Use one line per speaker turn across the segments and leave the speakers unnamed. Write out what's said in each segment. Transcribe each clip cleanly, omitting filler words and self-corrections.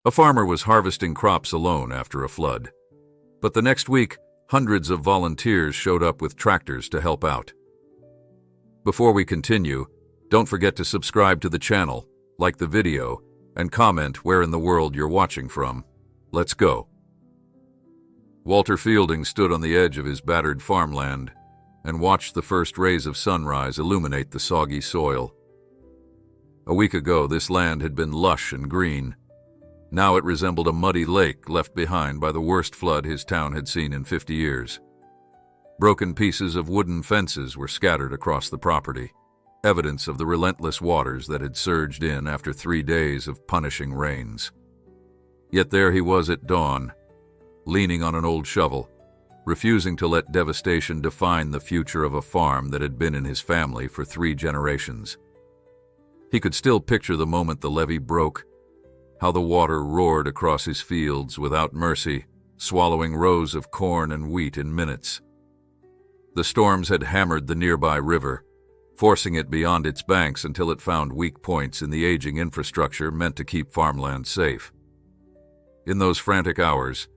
A farmer was harvesting crops alone after a flood. But the next week, hundreds of volunteers showed up with tractors to help out. Before we continue, don't forget to subscribe to the channel, like the video, and comment where in the world you're watching from. Let's go. Walter Fielding stood on the edge of his battered farmland and watched the first rays of sunrise illuminate the soggy soil. A week ago, this land had been lush and green. Now it resembled a muddy lake left behind by the worst flood his town had seen in 50 years. Broken pieces of wooden fences were scattered across the property, evidence of the relentless waters that had surged in after 3 days of punishing rains. Yet there he was at dawn, leaning on an old shovel, refusing to let devastation define the future of a farm that had been in his family for 3 generations. He could still picture the moment the levee broke, how the water roared across his fields without mercy, swallowing rows of corn and wheat in minutes. The storms had hammered the nearby river, forcing it beyond its banks until it found weak points in the aging infrastructure meant to keep farmland safe. In those frantic hours,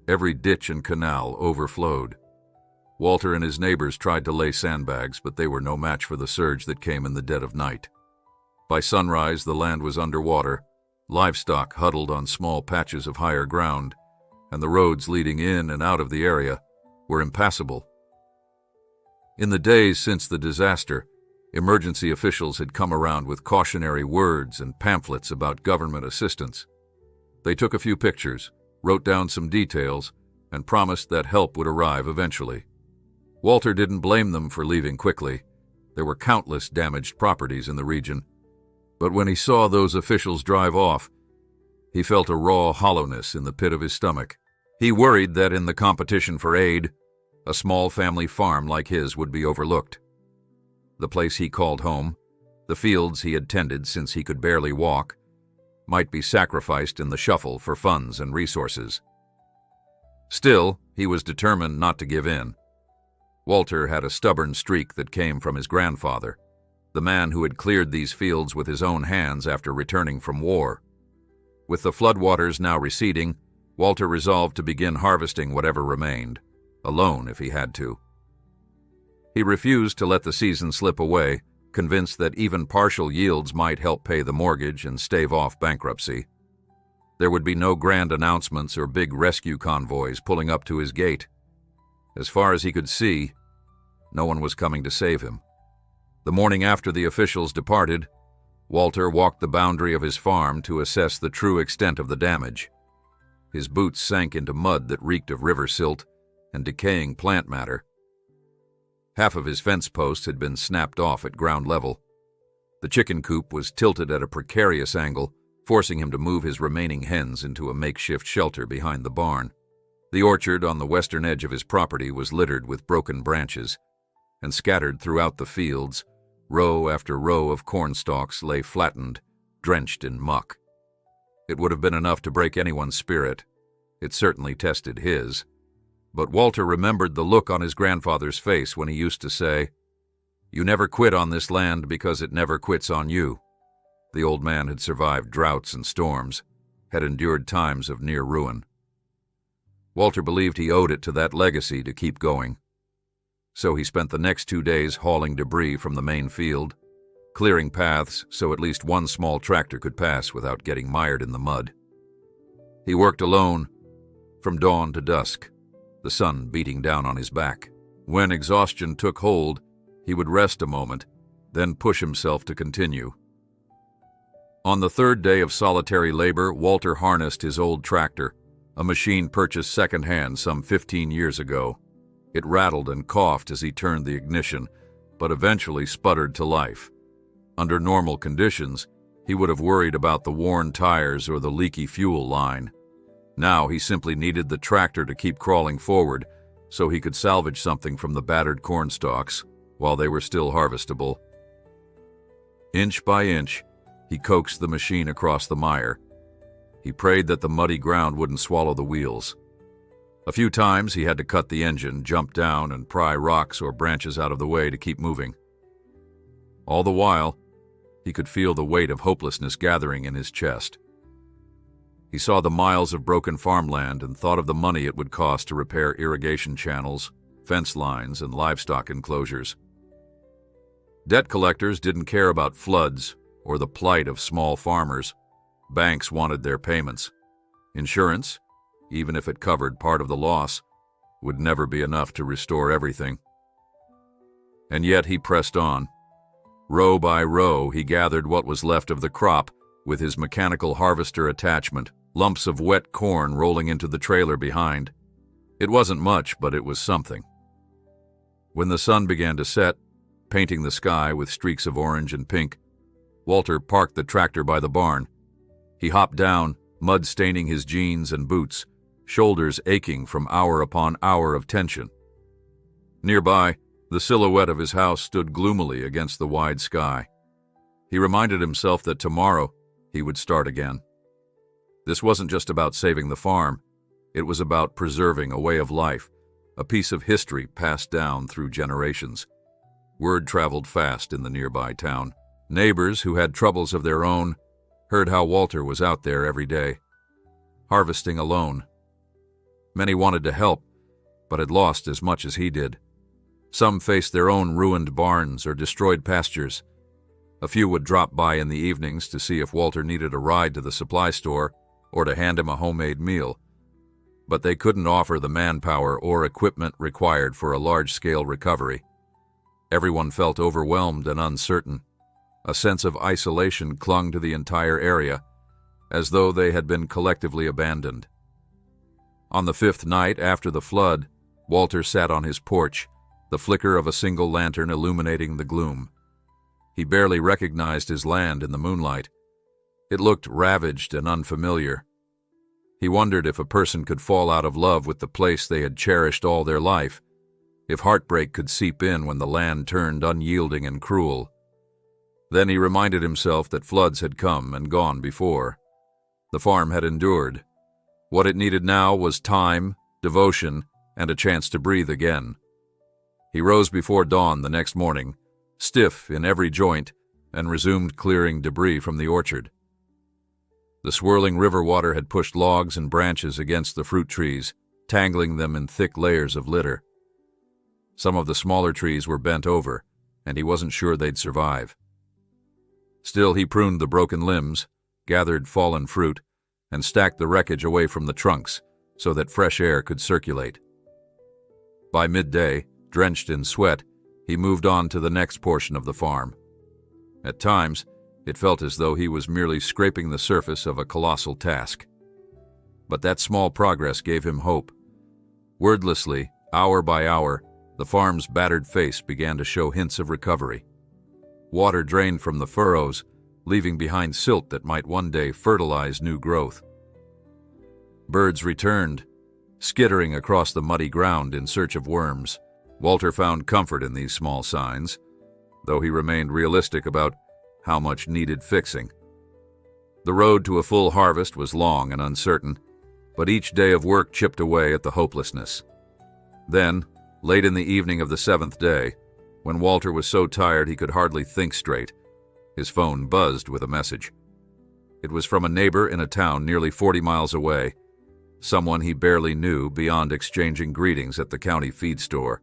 every ditch and canal overflowed. Walter and his neighbors tried to lay sandbags, but they were no match for the surge that came in the dead of night. By sunrise, the land was underwater, livestock huddled on small patches of higher ground, and the roads leading in and out of the area were impassable. In the days since the disaster, emergency officials had come around with cautionary words and pamphlets about government assistance. They took a few pictures, wrote down some details, and promised that help would arrive eventually. Walter didn't blame them for leaving quickly. There were countless damaged properties in the region. But when he saw those officials drive off, he felt a raw hollowness in the pit of his stomach. He worried that in the competition for aid, a small family farm like his would be overlooked. The place he called home, the fields he had tended since he could barely walk, might be sacrificed in the shuffle for funds and resources. Still, he was determined not to give in. Walter had a stubborn streak that came from his grandfather, the man who had cleared these fields with his own hands after returning from war. With the floodwaters now receding, Walter resolved to begin harvesting whatever remained, alone if he had to. He refused to let the season slip away, convinced that even partial yields might help pay the mortgage and stave off bankruptcy. There would be no grand announcements or big rescue convoys pulling up to his gate. As far as he could see, no one was coming to save him. The morning after the officials departed, Walter walked the boundary of his farm to assess the true extent of the damage. His boots sank into mud that reeked of river silt and decaying plant matter. Half of his fence posts had been snapped off at ground level. The chicken coop was tilted at a precarious angle, forcing him to move his remaining hens into a makeshift shelter behind the barn. The orchard on the western edge of his property was littered with broken branches, and scattered throughout the fields, row after row of corn stalks lay flattened, drenched in muck. It would have been enough to break anyone's spirit. It certainly tested his. But Walter remembered the look on his grandfather's face when he used to say, "You never quit on this land because it never quits on you." The old man had survived droughts and storms, had endured times of near ruin. Walter believed he owed it to that legacy to keep going. So he spent the next 2 days hauling debris from the main field, clearing paths so at least one small tractor could pass without getting mired in the mud. He worked alone, from dawn to dusk, the sun beating down on his back. When exhaustion took hold, he would rest a moment, then push himself to continue. On the 3rd day of solitary labor, Walter harnessed his old tractor, a machine purchased secondhand some 15 years ago. It rattled and coughed as he turned the ignition, but eventually sputtered to life. Under normal conditions, he would have worried about the worn tires or the leaky fuel line. Now he simply needed the tractor to keep crawling forward so he could salvage something from the battered corn stalks while they were still harvestable. Inch by inch, he coaxed the machine across the mire. He prayed that the muddy ground wouldn't swallow the wheels. A few times he had to cut the engine, jump down, and pry rocks or branches out of the way to keep moving. All the while, he could feel the weight of hopelessness gathering in his chest. He saw the miles of broken farmland and thought of the money it would cost to repair irrigation channels, fence lines, and livestock enclosures. Debt collectors didn't care about floods or the plight of small farmers. Banks wanted their payments. Insurance, even if it covered part of the loss, would never be enough to restore everything. And yet he pressed on. Row by row, he gathered what was left of the crop with his mechanical harvester attachment, lumps of wet corn rolling into the trailer behind. It wasn't much, but it was something. When the sun began to set, painting the sky with streaks of orange and pink, Walter parked the tractor by the barn. He hopped down, mud staining his jeans and boots, shoulders aching from hour upon hour of tension. Nearby, the silhouette of his house stood gloomily against the wide sky. He reminded himself that tomorrow he would start again. This wasn't just about saving the farm. It was about preserving a way of life, a piece of history passed down through generations. Word traveled fast in the nearby town. Neighbors who had troubles of their own heard how Walter was out there every day, harvesting alone. Many wanted to help, but had lost as much as he did. Some faced their own ruined barns or destroyed pastures. A few would drop by in the evenings to see if Walter needed a ride to the supply store or to hand him a homemade meal. But they couldn't offer the manpower or equipment required for a large-scale recovery. Everyone felt overwhelmed and uncertain. A sense of isolation clung to the entire area, as though they had been collectively abandoned. On the 5th night after the flood, Walter sat on his porch, the flicker of a single lantern illuminating the gloom. He barely recognized his land in the moonlight. It looked ravaged and unfamiliar. He wondered if a person could fall out of love with the place they had cherished all their life, if heartbreak could seep in when the land turned unyielding and cruel. Then he reminded himself that floods had come and gone before. The farm had endured. What it needed now was time, devotion, and a chance to breathe again. He rose before dawn the next morning, stiff in every joint, and resumed clearing debris from the orchard. The swirling river water had pushed logs and branches against the fruit trees, tangling them in thick layers of litter. Some of the smaller trees were bent over, and he wasn't sure they'd survive. Still, he pruned the broken limbs, gathered fallen fruit, and stacked the wreckage away from the trunks so that fresh air could circulate. By midday, drenched in sweat, he moved on to the next portion of the farm. At times, it felt as though he was merely scraping the surface of a colossal task. But that small progress gave him hope. Wordlessly, hour by hour, the farm's battered face began to show hints of recovery. Water drained from the furrows, leaving behind silt that might one day fertilize new growth. Birds returned, skittering across the muddy ground in search of worms. Walter found comfort in these small signs, though he remained realistic about how much needed fixing. The road to a full harvest was long and uncertain, but each day of work chipped away at the hopelessness. Then, late in the evening of the 7th day, when Walter was so tired he could hardly think straight, his phone buzzed with a message. It was from a neighbor in a town nearly 40 miles away, someone he barely knew beyond exchanging greetings at the county feed store.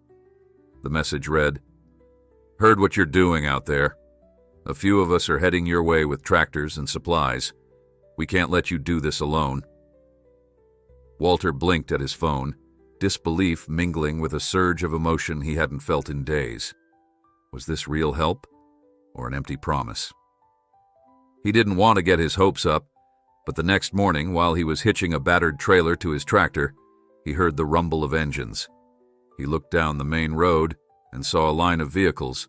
The message read, "Heard what you're doing out there. A few of us are heading your way with tractors and supplies. We can't let you do this alone." Walter blinked at his phone, disbelief mingling with a surge of emotion he hadn't felt in days. Was this real help or an empty promise? He didn't want to get his hopes up, but the next morning, while he was hitching a battered trailer to his tractor, he heard the rumble of engines. He looked down the main road and saw a line of vehicles,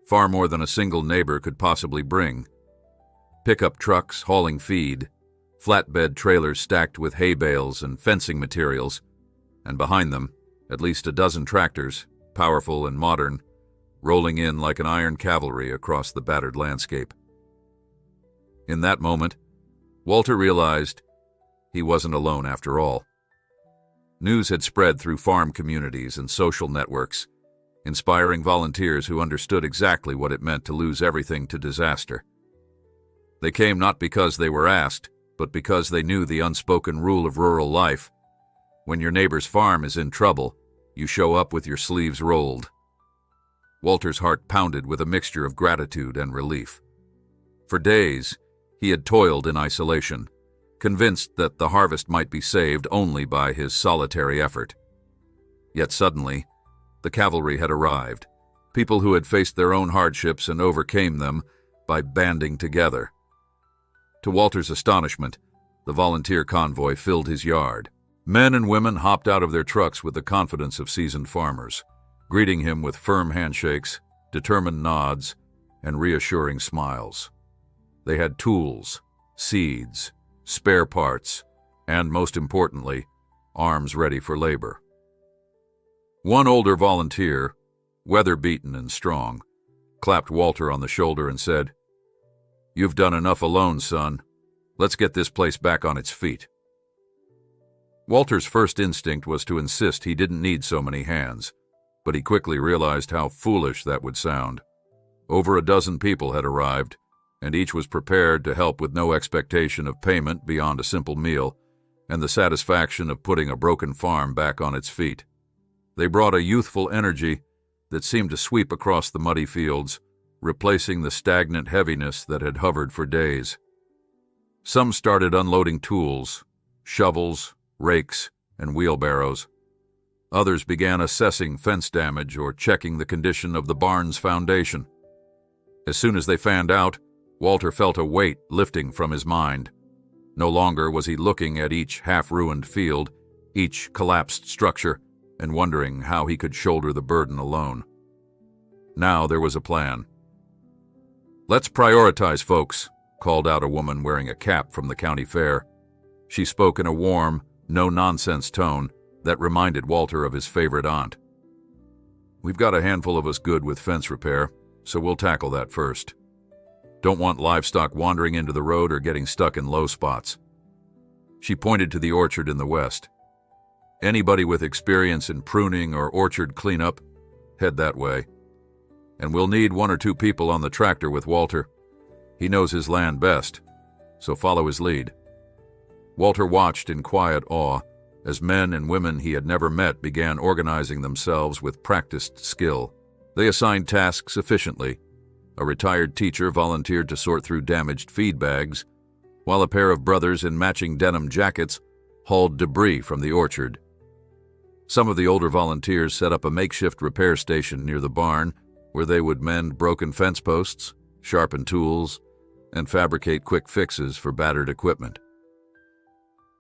far more than a single neighbor could possibly bring. Pickup trucks hauling feed, flatbed trailers stacked with hay bales and fencing materials, and behind them, at least a dozen tractors, powerful and modern, rolling in like an iron cavalry across the battered landscape. In that moment, Walter realized he wasn't alone after all. News had spread through farm communities and social networks, inspiring volunteers who understood exactly what it meant to lose everything to disaster. They came not because they were asked, but because they knew the unspoken rule of rural life: when your neighbor's farm is in trouble, you show up with your sleeves rolled. Walter's heart pounded with a mixture of gratitude and relief. For days, he had toiled in isolation, convinced that the harvest might be saved only by his solitary effort. Yet suddenly, the cavalry had arrived, people who had faced their own hardships and overcame them by banding together. To Walter's astonishment, the volunteer convoy filled his yard. Men and women hopped out of their trucks with the confidence of seasoned farmers, greeting him with firm handshakes, determined nods, and reassuring smiles. They had tools, seeds, spare parts, and, most importantly, arms ready for labor. One older volunteer, weather-beaten and strong, clapped Walter on the shoulder and said, "You've done enough alone, son. Let's get this place back on its feet." Walter's first instinct was to insist he didn't need so many hands, but he quickly realized how foolish that would sound. Over a dozen people had arrived, and each was prepared to help with no expectation of payment beyond a simple meal and the satisfaction of putting a broken farm back on its feet. They brought a youthful energy that seemed to sweep across the muddy fields, replacing the stagnant heaviness that had hovered for days. Some started unloading tools, shovels, rakes, and wheelbarrows. Others began assessing fence damage or checking the condition of the barn's foundation. As soon as they fanned out, Walter felt a weight lifting from his mind. No longer was he looking at each half-ruined field, each collapsed structure, and wondering how he could shoulder the burden alone. Now there was a plan. "Let's prioritize, folks," called out a woman wearing a cap from the county fair. She spoke in a warm, no-nonsense tone that reminded Walter of his favorite aunt. "We've got a handful of us good with fence repair, so we'll tackle that first. Don't want livestock wandering into the road or getting stuck in low spots." She pointed to the orchard in the west. "Anybody with experience in pruning or orchard cleanup, head that way. And we'll need 1 or 2 people on the tractor with Walter. He knows his land best, so follow his lead." Walter watched in quiet awe as men and women he had never met began organizing themselves with practiced skill. They assigned tasks efficiently. A retired teacher volunteered to sort through damaged feed bags, while a pair of brothers in matching denim jackets hauled debris from the orchard. Some of the older volunteers set up a makeshift repair station near the barn where they would mend broken fence posts, sharpen tools, and fabricate quick fixes for battered equipment.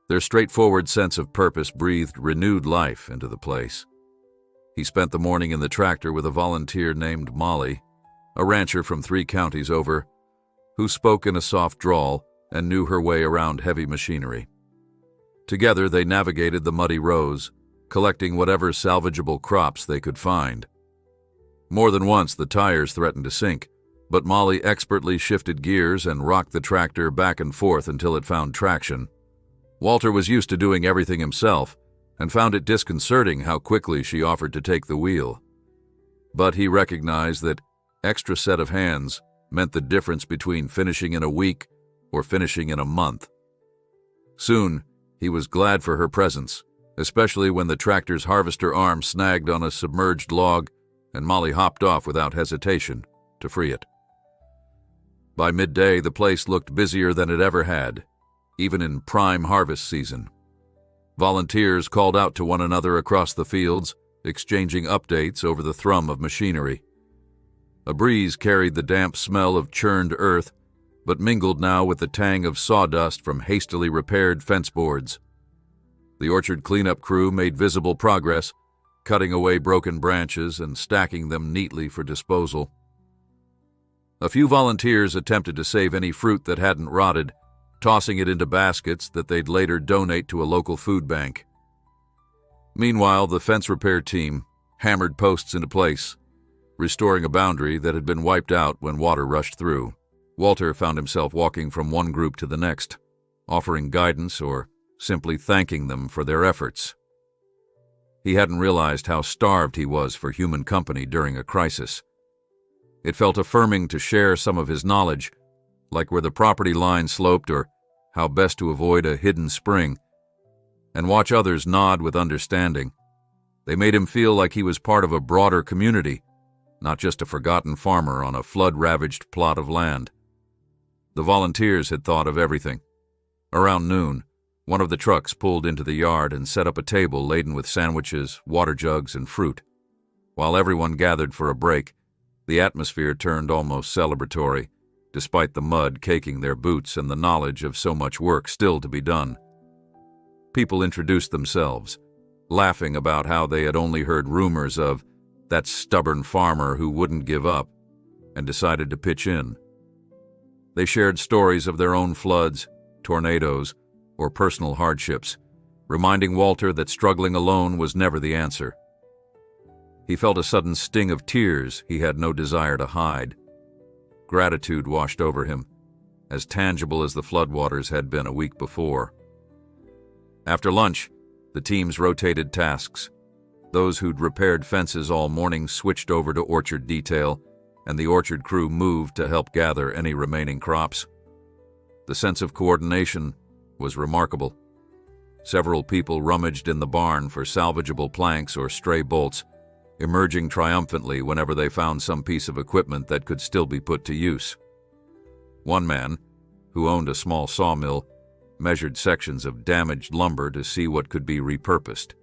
Their straightforward sense of purpose breathed renewed life into the place. He spent the morning in the tractor with a volunteer named Molly, a rancher from 3 counties over, who spoke in a soft drawl and knew her way around heavy machinery. Together they navigated the muddy rows, collecting whatever salvageable crops they could find. More than once the tires threatened to sink, but Molly expertly shifted gears and rocked the tractor back and forth until it found traction. Walter was used to doing everything himself and found it disconcerting how quickly she offered to take the wheel. But he recognized that extra set of hands meant the difference between finishing in a week or finishing in a month. Soon, he was glad for her presence, especially when the tractor's harvester arm snagged on a submerged log and Molly hopped off without hesitation to free it. By midday, the place looked busier than it ever had, even in prime harvest season. Volunteers called out to one another across the fields, exchanging updates over the thrum of machinery. A breeze carried the damp smell of churned earth, but mingled now with the tang of sawdust from hastily repaired fence boards. The orchard cleanup crew made visible progress, cutting away broken branches and stacking them neatly for disposal. A few volunteers attempted to save any fruit that hadn't rotted, tossing it into baskets that they'd later donate to a local food bank. Meanwhile, the fence repair team hammered posts into place, restoring a boundary that had been wiped out when water rushed through. Walter found himself walking from one group to the next, offering guidance or simply thanking them for their efforts. He hadn't realized how starved he was for human company during a crisis. It felt affirming to share some of his knowledge, like where the property line sloped or how best to avoid a hidden spring, and watch others nod with understanding. They made him feel like he was part of a broader community, not just a forgotten farmer on a flood-ravaged plot of land. The volunteers had thought of everything. Around noon, one of the trucks pulled into the yard and set up a table laden with sandwiches, water jugs, and fruit. While everyone gathered for a break, the atmosphere turned almost celebratory, despite the mud caking their boots and the knowledge of so much work still to be done. People introduced themselves, laughing about how they had only heard rumors of that stubborn farmer who wouldn't give up, and decided to pitch in. They shared stories of their own floods, tornadoes, or personal hardships, reminding Walter that struggling alone was never the answer. He felt a sudden sting of tears he had no desire to hide. Gratitude washed over him, as tangible as the floodwaters had been a week before. After lunch, the teams rotated tasks. Those who'd repaired fences all morning switched over to orchard detail, and the orchard crew moved to help gather any remaining crops. The sense of coordination was remarkable. Several people rummaged in the barn for salvageable planks or stray bolts, emerging triumphantly whenever they found some piece of equipment that could still be put to use. One man, who owned a small sawmill, measured sections of damaged lumber to see what could be repurposed.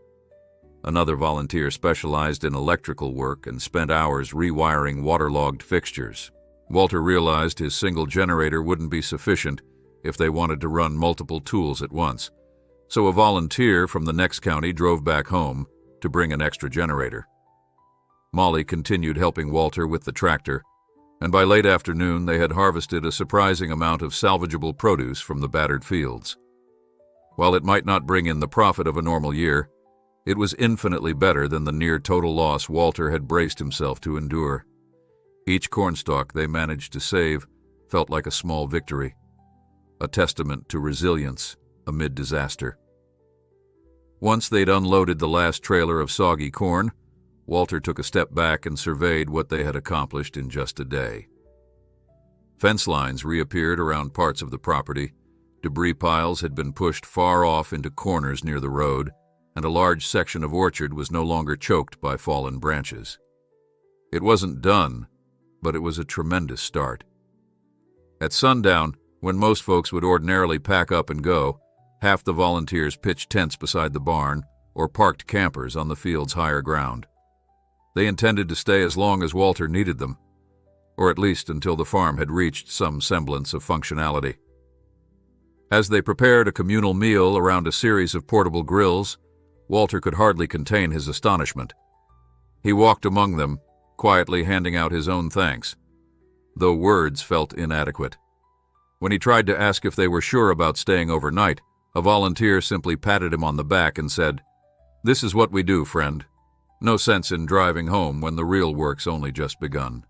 Another volunteer specialized in electrical work and spent hours rewiring waterlogged fixtures. Walter realized his single generator wouldn't be sufficient if they wanted to run multiple tools at once, so a volunteer from the next county drove back home to bring an extra generator. Molly continued helping Walter with the tractor, and by late afternoon they had harvested a surprising amount of salvageable produce from the battered fields. While it might not bring in the profit of a normal year, it was infinitely better than the near-total loss Walter had braced himself to endure. Each cornstalk they managed to save felt like a small victory, a testament to resilience amid disaster. Once they'd unloaded the last trailer of soggy corn, Walter took a step back and surveyed what they had accomplished in just a day. Fence lines reappeared around parts of the property, debris piles had been pushed far off into corners near the road, and a large section of orchard was no longer choked by fallen branches. It wasn't done, but it was a tremendous start. At sundown, when most folks would ordinarily pack up and go, half the volunteers pitched tents beside the barn or parked campers on the field's higher ground. They intended to stay as long as Walter needed them, or at least until the farm had reached some semblance of functionality. As they prepared a communal meal around a series of portable grills, Walter could hardly contain his astonishment. He walked among them, quietly handing out his own thanks, though words felt inadequate. When he tried to ask if they were sure about staying overnight, a volunteer simply patted him on the back and said, "This is what we do, friend. No sense in driving home when the real work's only just begun."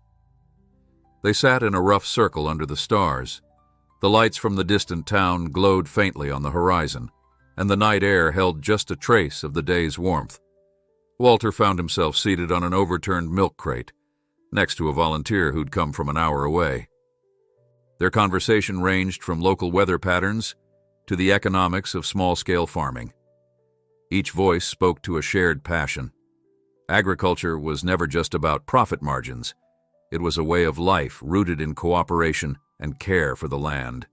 They sat in a rough circle under the stars. The lights from the distant town glowed faintly on the horizon, and the night air held just a trace of the day's warmth. Walter found himself seated on an overturned milk crate, next to a volunteer who'd come from an hour away. Their conversation ranged from local weather patterns to the economics of small-scale farming. Each voice spoke to a shared passion. Agriculture was never just about profit margins. It was a way of life rooted in cooperation and care for the land.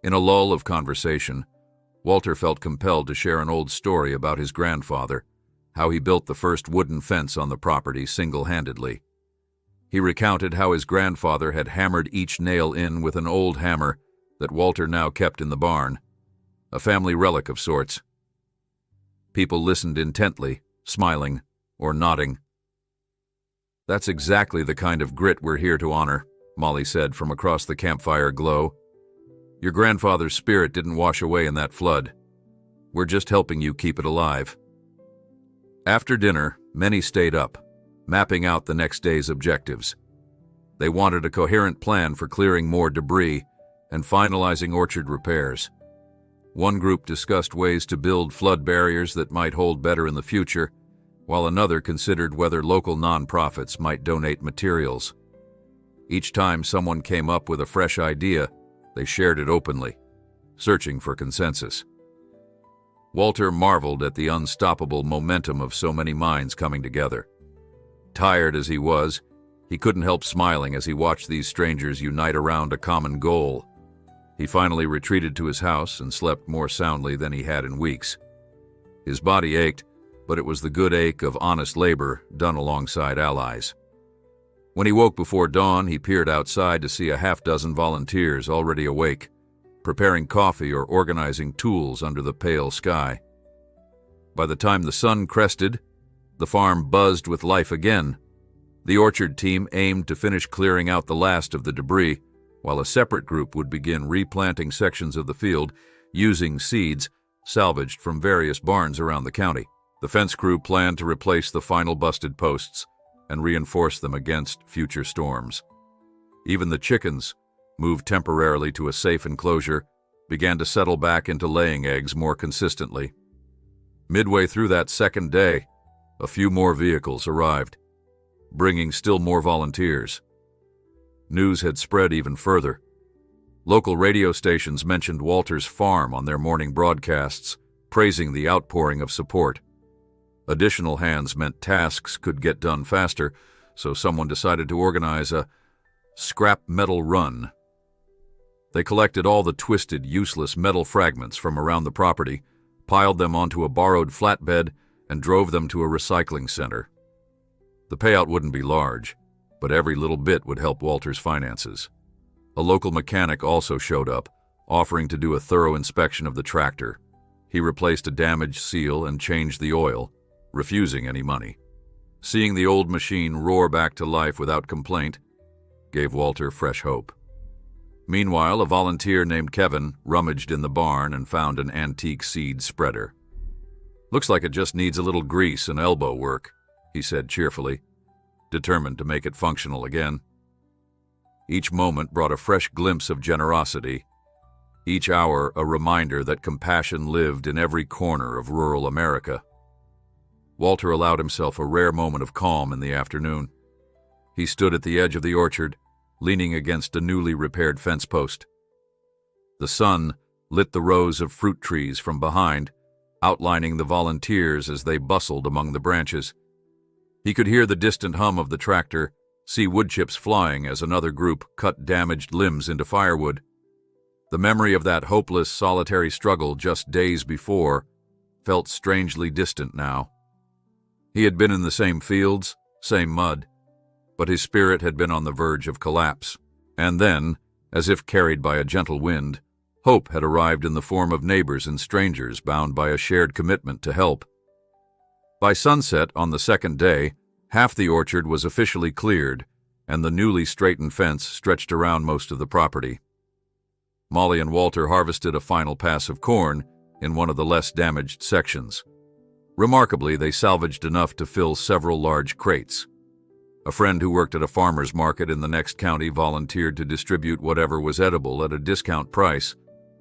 In a lull of conversation, Walter felt compelled to share an old story about his grandfather, how he built the first wooden fence on the property single-handedly. He recounted how his grandfather had hammered each nail in with an old hammer that Walter now kept in the barn, a family relic of sorts. People listened intently, smiling or nodding. "That's exactly the kind of grit we're here to honor," Molly said from across the campfire glow. "Your grandfather's spirit didn't wash away in that flood. We're just helping you keep it alive." After dinner, many stayed up, mapping out the next day's objectives. They wanted a coherent plan for clearing more debris and finalizing orchard repairs. One group discussed ways to build flood barriers that might hold better in the future, while another considered whether local nonprofits might donate materials. Each time someone came up with a fresh idea, they shared it openly. searching for consensus. Walter marveled at the unstoppable momentum of so many minds coming together. Tired as he was, he couldn't help smiling as he watched these strangers unite around a common goal. He finally retreated to his house and slept more soundly than he had in weeks. His body ached, but it was the good ache of honest labor done alongside allies. When he woke before dawn, he peered outside to see a half-dozen volunteers already awake, preparing coffee or organizing tools under the pale sky. By the time the sun crested, the farm buzzed with life again. The orchard team aimed to finish clearing out the last of the debris, while a separate group would begin replanting sections of the field using seeds salvaged from various barns around the county. The fence crew planned to replace the final busted posts and reinforce them against future storms. Even the chickens, moved temporarily to a safe enclosure, began to settle back into laying eggs more consistently. Midway through that second day, a few more vehicles arrived, bringing still more volunteers. News had spread even further. Local radio stations mentioned Walter's farm on their morning broadcasts, praising the outpouring of support. Additional hands meant tasks could get done faster, so someone decided to organize a scrap metal run. They collected all the twisted, useless metal fragments from around the property, piled them onto a borrowed flatbed, and drove them to a recycling center. The payout wouldn't be large, but every little bit would help Walter's finances. A local mechanic also showed up, offering to do a thorough inspection of the tractor. He replaced a damaged seal and changed the oil, refusing any money. Seeing the old machine roar back to life without complaint gave Walter fresh hope. Meanwhile, a volunteer named Kevin rummaged in the barn and found an antique seed spreader. "Looks like it just needs a little grease and elbow work," he said cheerfully, determined to make it functional again. Each moment brought a fresh glimpse of generosity, each hour a reminder that compassion lived in every corner of rural America. Walter allowed himself a rare moment of calm in the afternoon. He stood at the edge of the orchard, leaning against a newly repaired fence post. The sun lit the rows of fruit trees from behind, outlining the volunteers as they bustled among the branches. He could hear the distant hum of the tractor, see wood chips flying as another group cut damaged limbs into firewood. The memory of that hopeless, solitary struggle just days before felt strangely distant now. He had been in the same fields, same mud, but his spirit had been on the verge of collapse. And then, as if carried by a gentle wind, hope had arrived in the form of neighbors and strangers bound by a shared commitment to help. By sunset on the second day, half the orchard was officially cleared, and the newly straightened fence stretched around most of the property. Molly and Walter harvested a final pass of corn in one of the less damaged sections. Remarkably, they salvaged enough to fill several large crates. A friend who worked at a farmer's market in the next county volunteered to distribute whatever was edible at a discount price,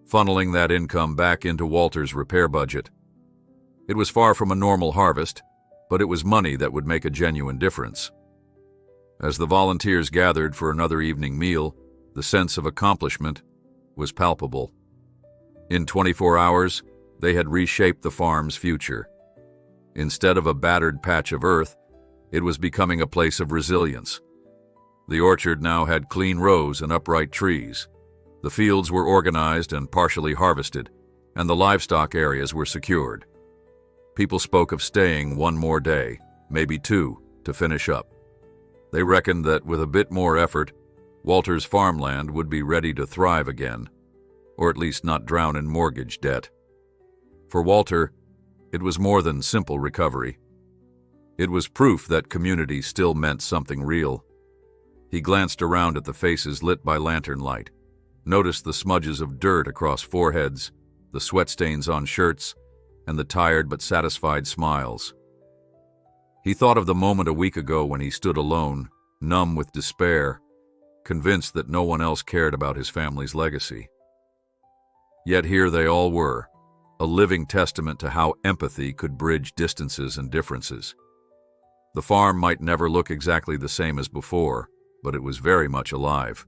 funneling that income back into Walter's repair budget. It was far from a normal harvest, but it was money that would make a genuine difference. As the volunteers gathered for another evening meal, the sense of accomplishment was palpable. In 24 hours, they had reshaped the farm's future. Instead of a battered patch of earth, it was becoming a place of resilience. The orchard now had clean rows and upright trees. The fields were organized and partially harvested, and the livestock areas were secured. People spoke of staying one more day, maybe two, to finish up. They reckoned that with a bit more effort, Walter's farmland would be ready to thrive again, or at least not drown in mortgage debt. For Walter, it was more than simple recovery. It was proof that community still meant something real. He glanced around at the faces lit by lantern light, noticed the smudges of dirt across foreheads, the sweat stains on shirts, and the tired but satisfied smiles. He thought of the moment a week ago when he stood alone, numb with despair, convinced that no one else cared about his family's legacy. Yet here they all were, a living testament to how empathy could bridge distances and differences. The farm might never look exactly the same as before, but it was very much alive.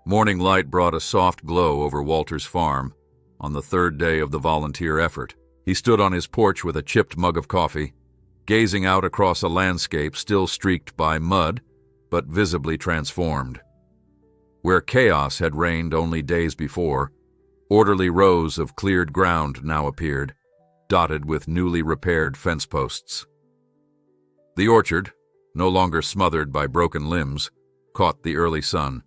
Morning light brought a soft glow over Walter's farm on the third day of the volunteer effort. He stood on his porch with a chipped mug of coffee, gazing out across a landscape still streaked by mud, but visibly transformed. Where chaos had reigned only days before, orderly rows of cleared ground now appeared, dotted with newly repaired fence posts. The orchard, no longer smothered by broken limbs, caught the early sun.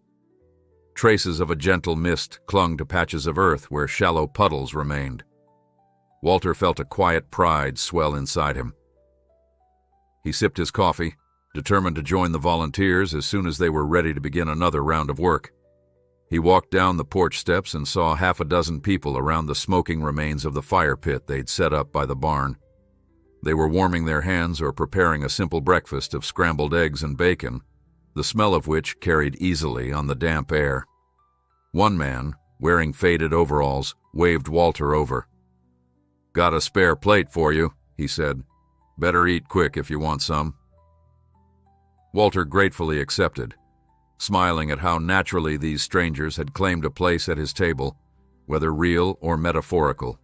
Traces of a gentle mist clung to patches of earth where shallow puddles remained. Walter felt a quiet pride swell inside him. He sipped his coffee, determined to join the volunteers as soon as they were ready to begin another round of work. He walked down the porch steps and saw half a dozen people around the smoking remains of the fire pit they'd set up by the barn. They were warming their hands or preparing a simple breakfast of scrambled eggs and bacon, the smell of which carried easily on the damp air. One man, wearing faded overalls, waved Walter over. "Got a spare plate for you," he said. "Better eat quick if you want some." Walter gratefully accepted, smiling at how naturally these strangers had claimed a place at his table, whether real or metaphorical.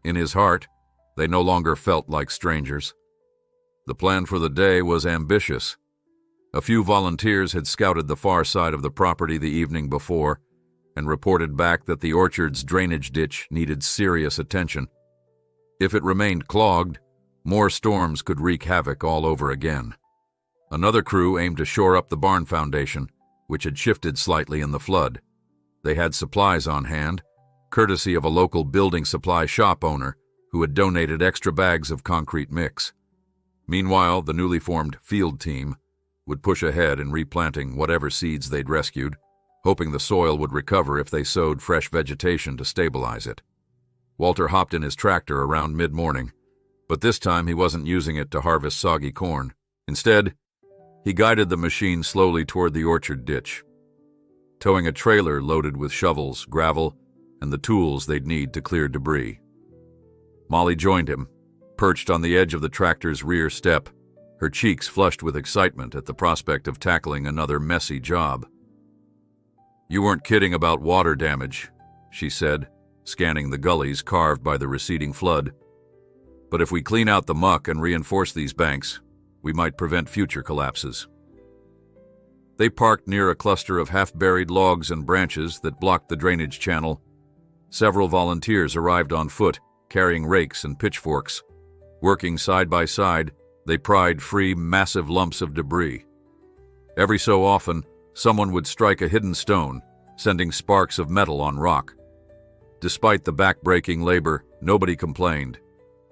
In his heart, they no longer felt like strangers. The plan for the day was ambitious. A few volunteers had scouted the far side of the property the evening before and reported back that the orchard's drainage ditch needed serious attention. If it remained clogged, more storms could wreak havoc all over again. Another crew aimed to shore up the barn foundation, which had shifted slightly in the flood. They had supplies on hand, courtesy of a local building supply shop owner who had donated extra bags of concrete mix. Meanwhile, the newly formed field team would push ahead in replanting whatever seeds they'd rescued, hoping the soil would recover if they sowed fresh vegetation to stabilize it. Walter hopped in his tractor around mid-morning, but this time he wasn't using it to harvest soggy corn. Instead, he guided the machine slowly toward the orchard ditch, towing a trailer loaded with shovels, gravel, and the tools they'd need to clear debris. Molly joined him, perched on the edge of the tractor's rear step, her cheeks flushed with excitement at the prospect of tackling another messy job. "You weren't kidding about water damage," she said, scanning the gullies carved by the receding flood. "But if we clean out the muck and reinforce these banks, we might prevent future collapses." They parked near a cluster of half-buried logs and branches that blocked the drainage channel. Several volunteers arrived on foot, carrying rakes and pitchforks. Working side by side, they pried free massive lumps of debris. Every so often, someone would strike a hidden stone, sending sparks of metal on rock. Despite the back-breaking labor, nobody complained.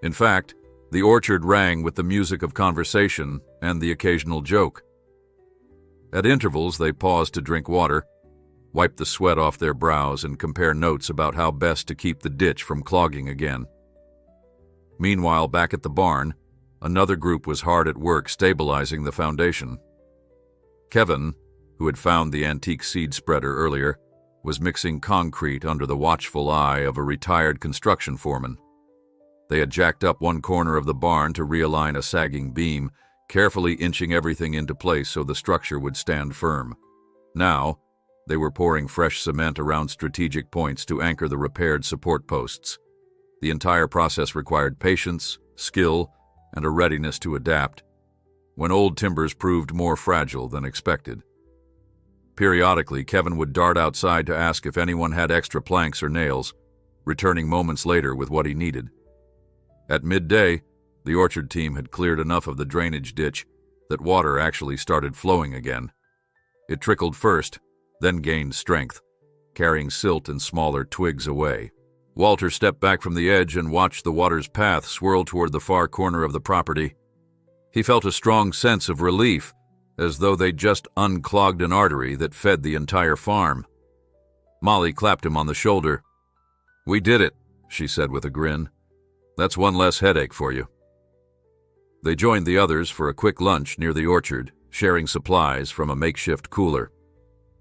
In fact, the orchard rang with the music of conversation and the occasional joke. At intervals, they paused to drink water, wipe the sweat off their brows, and compare notes about how best to keep the ditch from clogging again. Meanwhile, back at the barn, another group was hard at work stabilizing the foundation. Kevin, who had found the antique seed spreader earlier, was mixing concrete under the watchful eye of a retired construction foreman. They had jacked up one corner of the barn to realign a sagging beam, carefully inching everything into place so the structure would stand firm. Now, they were pouring fresh cement around strategic points to anchor the repaired support posts. The entire process required patience, skill, and a readiness to adapt, when old timbers proved more fragile than expected. Periodically, Kevin would dart outside to ask if anyone had extra planks or nails, returning moments later with what he needed. At midday, the orchard team had cleared enough of the drainage ditch that water actually started flowing again. It trickled first, then gained strength, carrying silt and smaller twigs away. Walter stepped back from the edge and watched the water's path swirl toward the far corner of the property. He felt a strong sense of relief, as though they'd just unclogged an artery that fed the entire farm. Molly clapped him on the shoulder. "We did it," she said with a grin. "That's one less headache for you." They joined the others for a quick lunch near the orchard, sharing supplies from a makeshift cooler.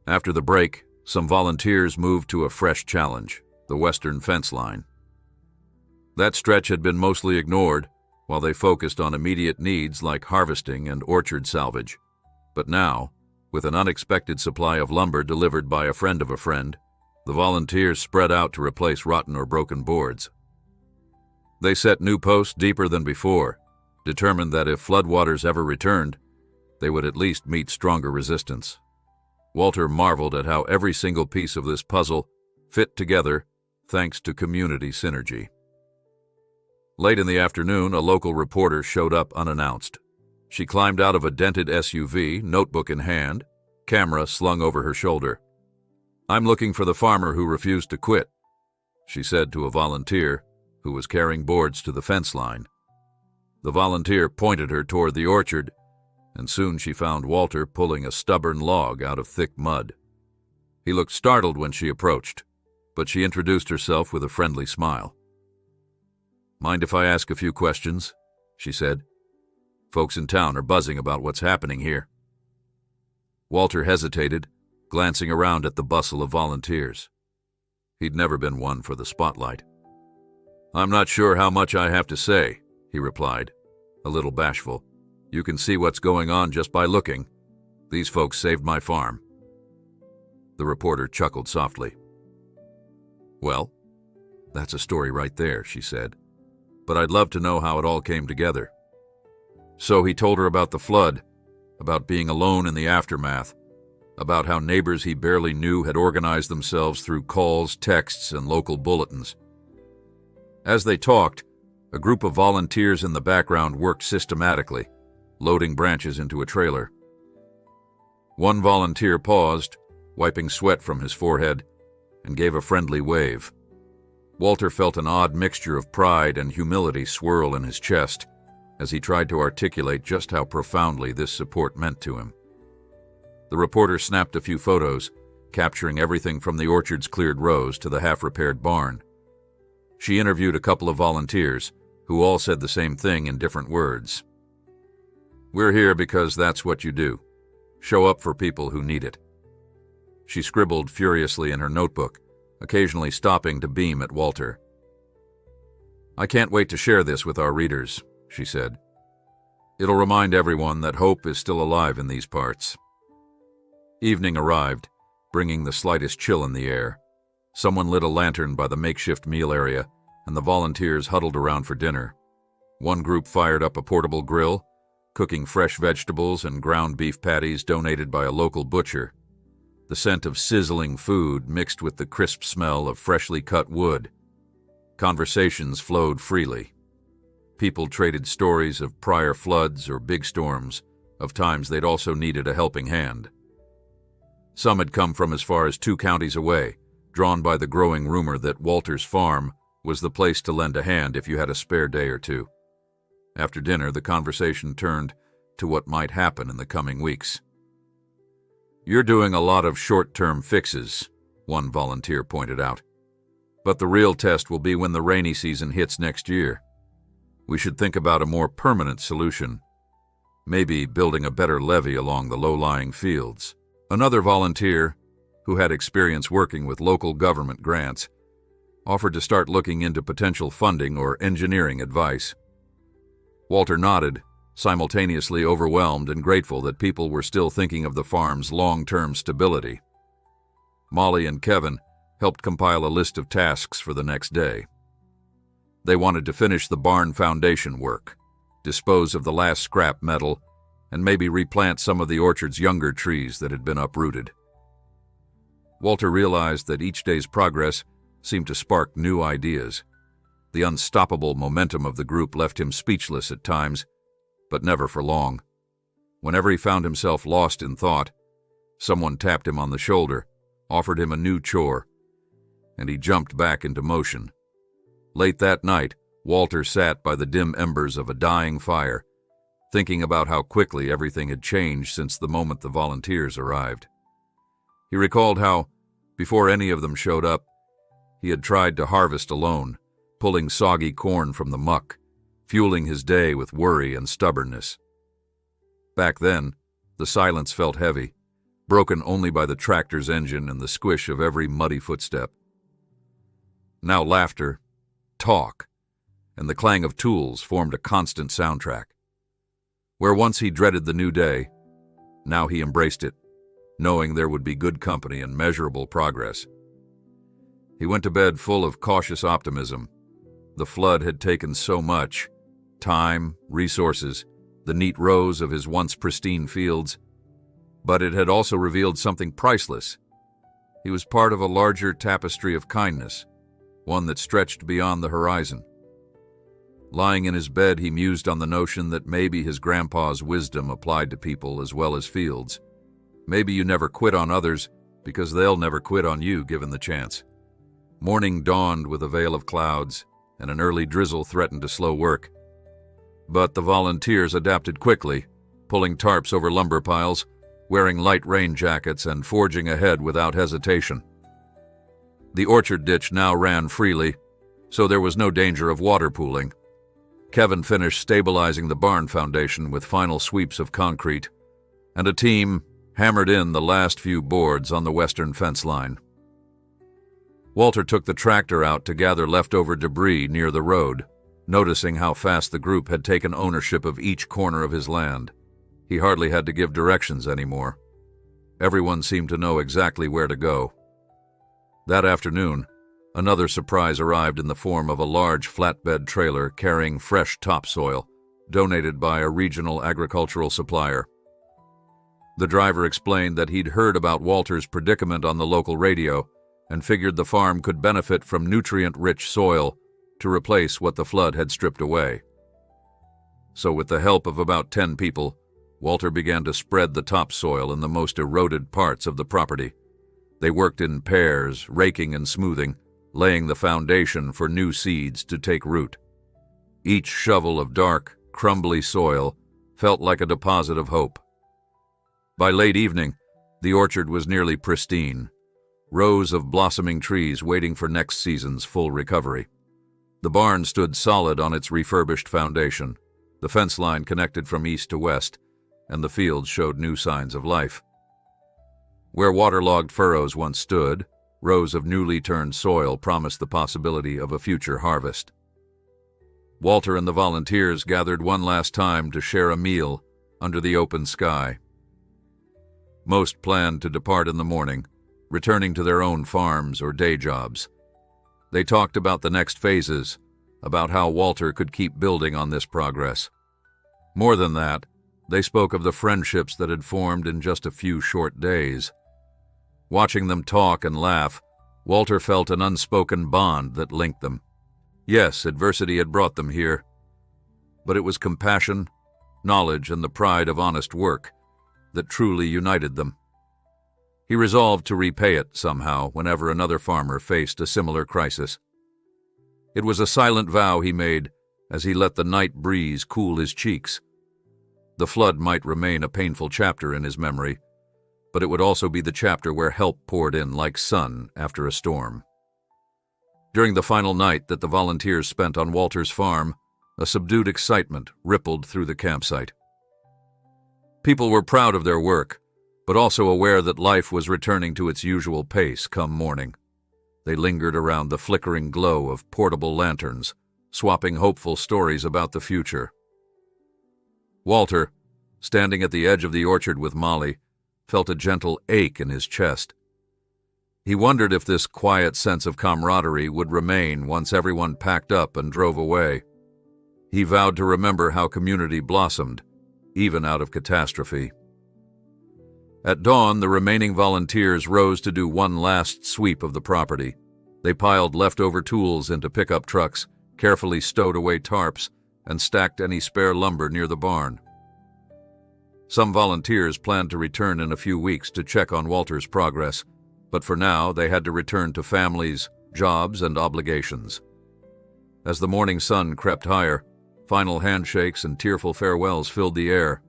After the break, some volunteers moved to a fresh challenge, the western fence line. That stretch had been mostly ignored, while they focused on immediate needs like harvesting and orchard salvage. But now, With an unexpected supply of lumber delivered by a friend of a friend, the volunteers spread out to replace rotten or broken boards. They set new posts deeper than before, determined that if floodwaters ever returned, they would at least meet stronger resistance. Walter marveled at how every single piece of this puzzle fit together thanks to community synergy. Late in the afternoon, a local reporter showed up unannounced. She climbed out of a dented SUV, notebook in hand, camera slung over her shoulder. "I'm looking for the farmer who refused to quit," she said to a volunteer who was carrying boards to the fence line. The volunteer pointed her toward the orchard, and soon she found Walter pulling a stubborn log out of thick mud. He looked startled when she approached, but she introduced herself with a friendly smile. "Mind if I ask a few questions?" she said. "Folks in town are buzzing about what's happening here." Walter hesitated, glancing around at the bustle of volunteers. He'd never been one for the spotlight. "I'm not sure how much I have to say," he replied, a little bashful. "You can see what's going on just by looking. These folks saved my farm." The reporter chuckled softly. "Well, that's a story right there," she said. "But I'd love to know how it all came together." So he told her about the flood, about being alone in the aftermath, about how neighbors he barely knew had organized themselves through calls, texts, and local bulletins. As they talked, a group of volunteers in the background worked systematically, loading branches into a trailer. One volunteer paused, wiping sweat from his forehead, and gave a friendly wave. Walter felt an odd mixture of pride and humility swirl in his chest as he tried to articulate just how profoundly this support meant to him. The reporter snapped a few photos, capturing everything from the orchard's cleared rows to the half-repaired barn. She interviewed a couple of volunteers, who all said the same thing in different words. "We're here because that's what you do. Show up for people who need it." She scribbled furiously in her notebook, occasionally stopping to beam at Walter. "I can't wait to share this with our readers," she said. "It'll remind everyone that hope is still alive in these parts." Evening arrived, bringing the slightest chill in the air. Someone lit a lantern by the makeshift meal area, and the volunteers huddled around for dinner. One group fired up a portable grill, cooking fresh vegetables and ground beef patties donated by a local butcher. The scent of sizzling food mixed with the crisp smell of freshly cut wood. Conversations flowed freely. People traded stories of prior floods or big storms, of times they'd also needed a helping hand. Some had come from as far as 2 counties away, drawn by the growing rumor that Walter's farm was the place to lend a hand if you had a spare day or two. After dinner, the conversation turned to what might happen in the coming weeks. "You're doing a lot of short-term fixes," one volunteer pointed out. "But the real test will be when the rainy season hits next year. We should think about a more permanent solution, maybe building a better levee along the low-lying fields." Another volunteer, who had experience working with local government grants, offered to start looking into potential funding or engineering advice. Walter nodded, simultaneously overwhelmed and grateful that people were still thinking of the farm's long-term stability. Molly and Kevin helped compile a list of tasks for the next day. They wanted to finish the barn foundation work, dispose of the last scrap metal, and maybe replant some of the orchard's younger trees that had been uprooted. Walter realized that each day's progress seemed to spark new ideas. The unstoppable momentum of the group left him speechless at times, but never for long. Whenever he found himself lost in thought, someone tapped him on the shoulder, offered him a new chore, and he jumped back into motion. Late that night, Walter sat by the dim embers of a dying fire, thinking about how quickly everything had changed since the moment the volunteers arrived. He recalled how, before any of them showed up, he had tried to harvest alone, pulling soggy corn from the muck, fueling his day with worry and stubbornness. Back then, the silence felt heavy, broken only by the tractor's engine and the squish of every muddy footstep. Now laughter, talk, and the clang of tools formed a constant soundtrack. Where once he dreaded the new day, now he embraced it, knowing there would be good company and measurable progress. He went to bed full of cautious optimism. The flood had taken so much: time, resources, the neat rows of his once pristine fields. But it had also revealed something priceless. He was part of a larger tapestry of kindness, one that stretched beyond the horizon. Lying in his bed, he mused on the notion that maybe his grandpa's wisdom applied to people as well as fields. Maybe you never quit on others because they'll never quit on you given the chance. Morning dawned with a veil of clouds, and an early drizzle threatened to slow work. But the volunteers adapted quickly, pulling tarps over lumber piles, wearing light rain jackets, and forging ahead without hesitation. The orchard ditch now ran freely, so there was no danger of water pooling. Kevin finished stabilizing the barn foundation with final sweeps of concrete, and a team hammered in the last few boards on the western fence line. Walter took the tractor out to gather leftover debris near the road, noticing how fast the group had taken ownership of each corner of his land. He hardly had to give directions anymore. Everyone seemed to know exactly where to go. That afternoon, another surprise arrived in the form of a large flatbed trailer carrying fresh topsoil, donated by a regional agricultural supplier. The driver explained that he'd heard about Walter's predicament on the local radio and figured the farm could benefit from nutrient-rich soil to replace what the flood had stripped away. So with the help of about 10 people, Walter began to spread the topsoil in the most eroded parts of the property. They worked in pairs, raking and smoothing, laying the foundation for new seeds to take root. Each shovel of dark, crumbly soil felt like a deposit of hope. By late evening, the orchard was nearly pristine, rows of blossoming trees waiting for next season's full recovery. The barn stood solid on its refurbished foundation. The fence line connected from east to west, and the fields showed new signs of life. Where waterlogged furrows once stood, rows of newly turned soil promised the possibility of a future harvest. Walter and the volunteers gathered one last time to share a meal under the open sky. Most planned to depart in the morning, returning to their own farms or day jobs. They talked about the next phases, about how Walter could keep building on this progress. More than that, they spoke of the friendships that had formed in just a few short days. Watching them talk and laugh, Walter felt an unspoken bond that linked them. Yes, adversity had brought them here, but it was compassion, knowledge, and the pride of honest work that truly united them. He resolved to repay it somehow whenever another farmer faced a similar crisis. It was a silent vow he made as he let the night breeze cool his cheeks. The flood might remain a painful chapter in his memory, but it would also be the chapter where help poured in like sun after a storm. During the final night that the volunteers spent on Walter's farm, a subdued excitement rippled through the campsite. People were proud of their work, but also aware that life was returning to its usual pace come morning. They lingered around the flickering glow of portable lanterns, swapping hopeful stories about the future. Walter, standing at the edge of the orchard with Molly, felt a gentle ache in his chest. He wondered if this quiet sense of camaraderie would remain once everyone packed up and drove away. He vowed to remember how community blossomed, even out of catastrophe. At dawn, the remaining volunteers rose to do one last sweep of the property. They piled leftover tools into pickup trucks, carefully stowed away tarps, and stacked any spare lumber near the barn. Some volunteers planned to return in a few weeks to check on Walter's progress, but for now they had to return to families, jobs, and obligations. As the morning sun crept higher, final handshakes and tearful farewells filled the air.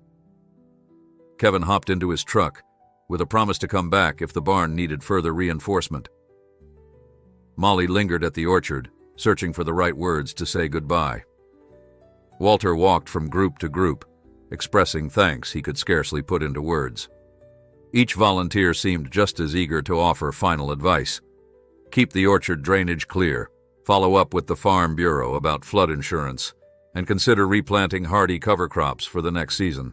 Kevin hopped into his truck, with a promise to come back if the barn needed further reinforcement. Molly lingered at the orchard, searching for the right words to say goodbye. Walter walked from group to group, expressing thanks he could scarcely put into words. Each volunteer seemed just as eager to offer final advice. Keep the orchard drainage clear, follow up with the Farm Bureau about flood insurance, and consider replanting hardy cover crops for the next season.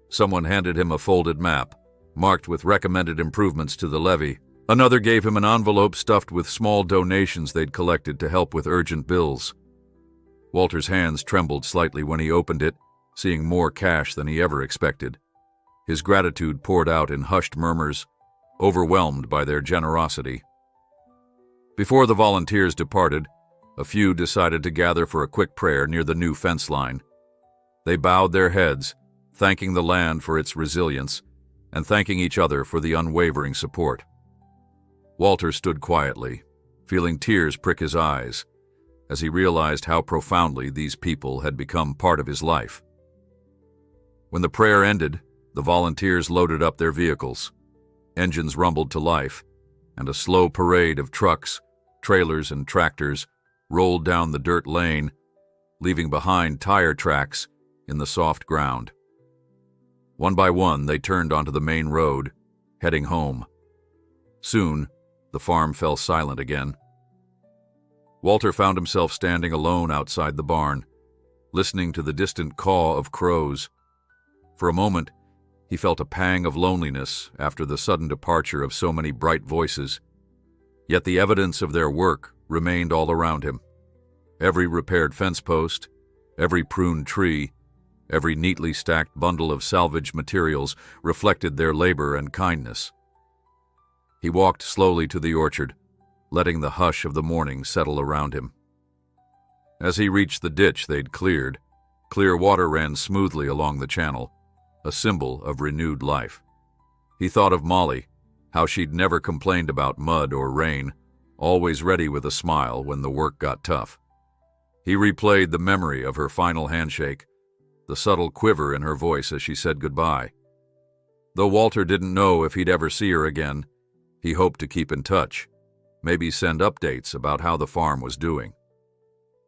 Someone handed him a folded map, marked with recommended improvements to the levee. Another gave him an envelope stuffed with small donations they'd collected to help with urgent bills. Walter's hands trembled slightly when he opened it, seeing more cash than he ever expected. His gratitude poured out in hushed murmurs, overwhelmed by their generosity. Before the volunteers departed, a few decided to gather for a quick prayer near the new fence line. They bowed their heads, thanking the land for its resilience and thanking each other for the unwavering support. Walter stood quietly, feeling tears prick his eyes as he realized how profoundly these people had become part of his life. When the prayer ended, the volunteers loaded up their vehicles. Engines rumbled to life, and a slow parade of trucks, trailers, and tractors rolled down the dirt lane, leaving behind tire tracks in the soft ground. One by one, they turned onto the main road, heading home. Soon, the farm fell silent again. Walter found himself standing alone outside the barn, listening to the distant caw of crows. For a moment, he felt a pang of loneliness after the sudden departure of so many bright voices. Yet the evidence of their work remained all around him. Every repaired fence post, every pruned tree, every neatly stacked bundle of salvage materials reflected their labor and kindness. He walked slowly to the orchard, letting the hush of the morning settle around him. As he reached the ditch they'd cleared, clear water ran smoothly along the channel, a symbol of renewed life. He thought of Molly, how she'd never complained about mud or rain, always ready with a smile when the work got tough. He replayed the memory of her final handshake, the subtle quiver in her voice as she said goodbye. Though Walter didn't know if he'd ever see her again, he hoped to keep in touch, maybe send updates about how the farm was doing.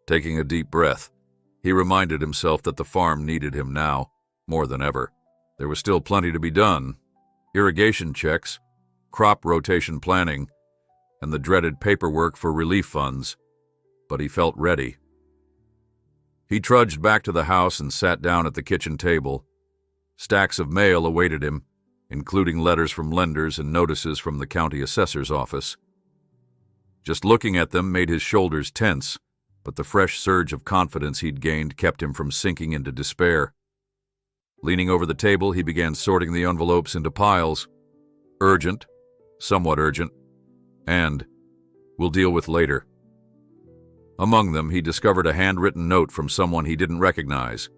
Taking a deep breath, he reminded himself that the farm needed him now, more than ever. There was still plenty to be done: irrigation checks, crop rotation planning, and the dreaded paperwork for relief funds. But he felt ready. He trudged back to the house and sat down at the kitchen table. Stacks of mail awaited him, including letters from lenders and notices from the county assessor's office. Just looking at them made his shoulders tense, but the fresh surge of confidence he'd gained kept him from sinking into despair. Leaning over the table, he began sorting the envelopes into piles: urgent, somewhat urgent, and we'll deal with later. Among them, he discovered a handwritten note from someone he didn't recognize.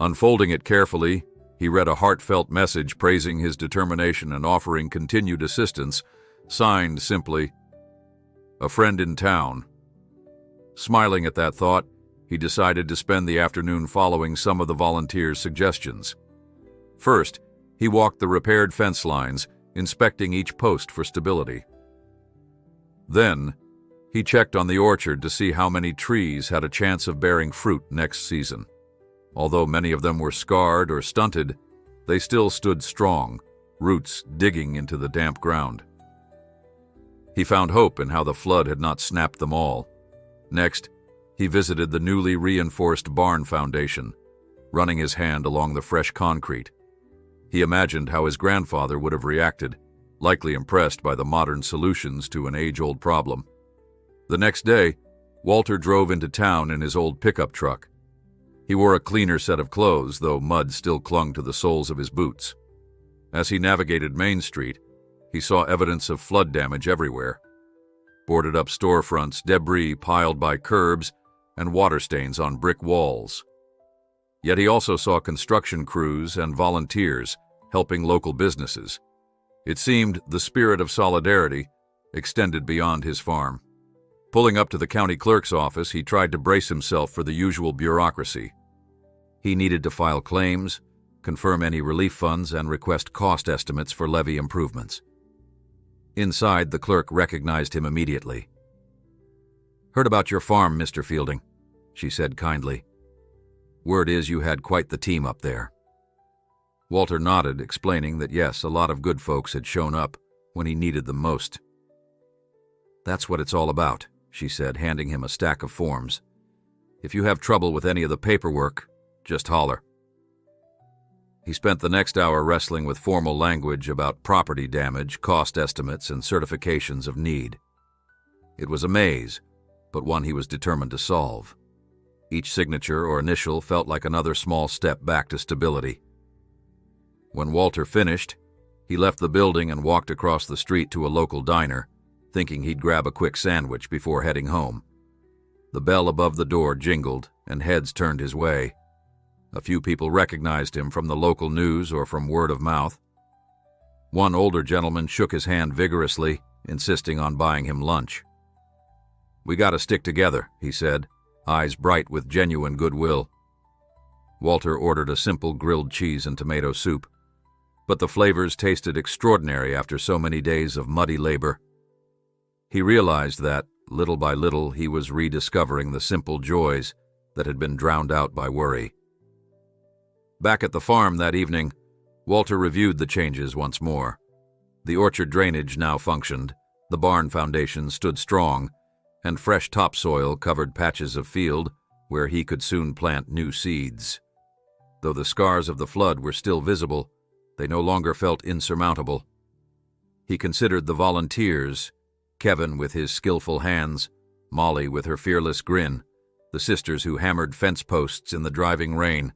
Unfolding it carefully, he read a heartfelt message praising his determination and offering continued assistance, signed simply, "A friend in town." Smiling at that thought, he decided to spend the afternoon following some of the volunteers' suggestions. First, he walked the repaired fence lines, inspecting each post for stability. Then, he checked on the orchard to see how many trees had a chance of bearing fruit next season. Although many of them were scarred or stunted, they still stood strong, roots digging into the damp ground. He found hope in how the flood had not snapped them all. Next, he visited the newly reinforced barn foundation, running his hand along the fresh concrete. He imagined how his grandfather would have reacted, likely impressed by the modern solutions to an age-old problem. The next day, Walter drove into town in his old pickup truck. He wore a cleaner set of clothes, though mud still clung to the soles of his boots. As he navigated Main Street, he saw evidence of flood damage everywhere: boarded-up storefronts, debris piled by curbs, and water stains on brick walls. Yet he also saw construction crews and volunteers helping local businesses. It seemed the spirit of solidarity extended beyond his farm. Pulling up to the county clerk's office, he tried to brace himself for the usual bureaucracy. He needed to file claims, confirm any relief funds, and request cost estimates for levee improvements. Inside, the clerk recognized him immediately. "Heard about your farm, Mr. Fielding," she said kindly. "Word is you had quite the team up there." Walter nodded, explaining that yes, a lot of good folks had shown up when he needed them most. "That's what it's all about," she said, handing him a stack of forms. "If you have trouble with any of the paperwork, just holler." He spent the next hour wrestling with formal language about property damage, cost estimates, and certifications of need. It was a maze, but one he was determined to solve. Each signature or initial felt like another small step back to stability. When Walter finished, he left the building and walked across the street to a local diner, thinking he'd grab a quick sandwich before heading home. The bell above the door jingled, and heads turned his way. A few people recognized him from the local news or from word of mouth. One older gentleman shook his hand vigorously, insisting on buying him lunch. "We gotta stick together," he said, eyes bright with genuine goodwill. Walter ordered a simple grilled cheese and tomato soup, but the flavors tasted extraordinary after so many days of muddy labor. He realized that, little by little, he was rediscovering the simple joys that had been drowned out by worry. Back at the farm that evening, Walter reviewed the changes once more. The orchard drainage now functioned, the barn foundation stood strong, and fresh topsoil covered patches of field where he could soon plant new seeds. Though the scars of the flood were still visible, they no longer felt insurmountable. He considered the volunteers, Kevin with his skillful hands, Molly with her fearless grin, the sisters who hammered fence posts in the driving rain,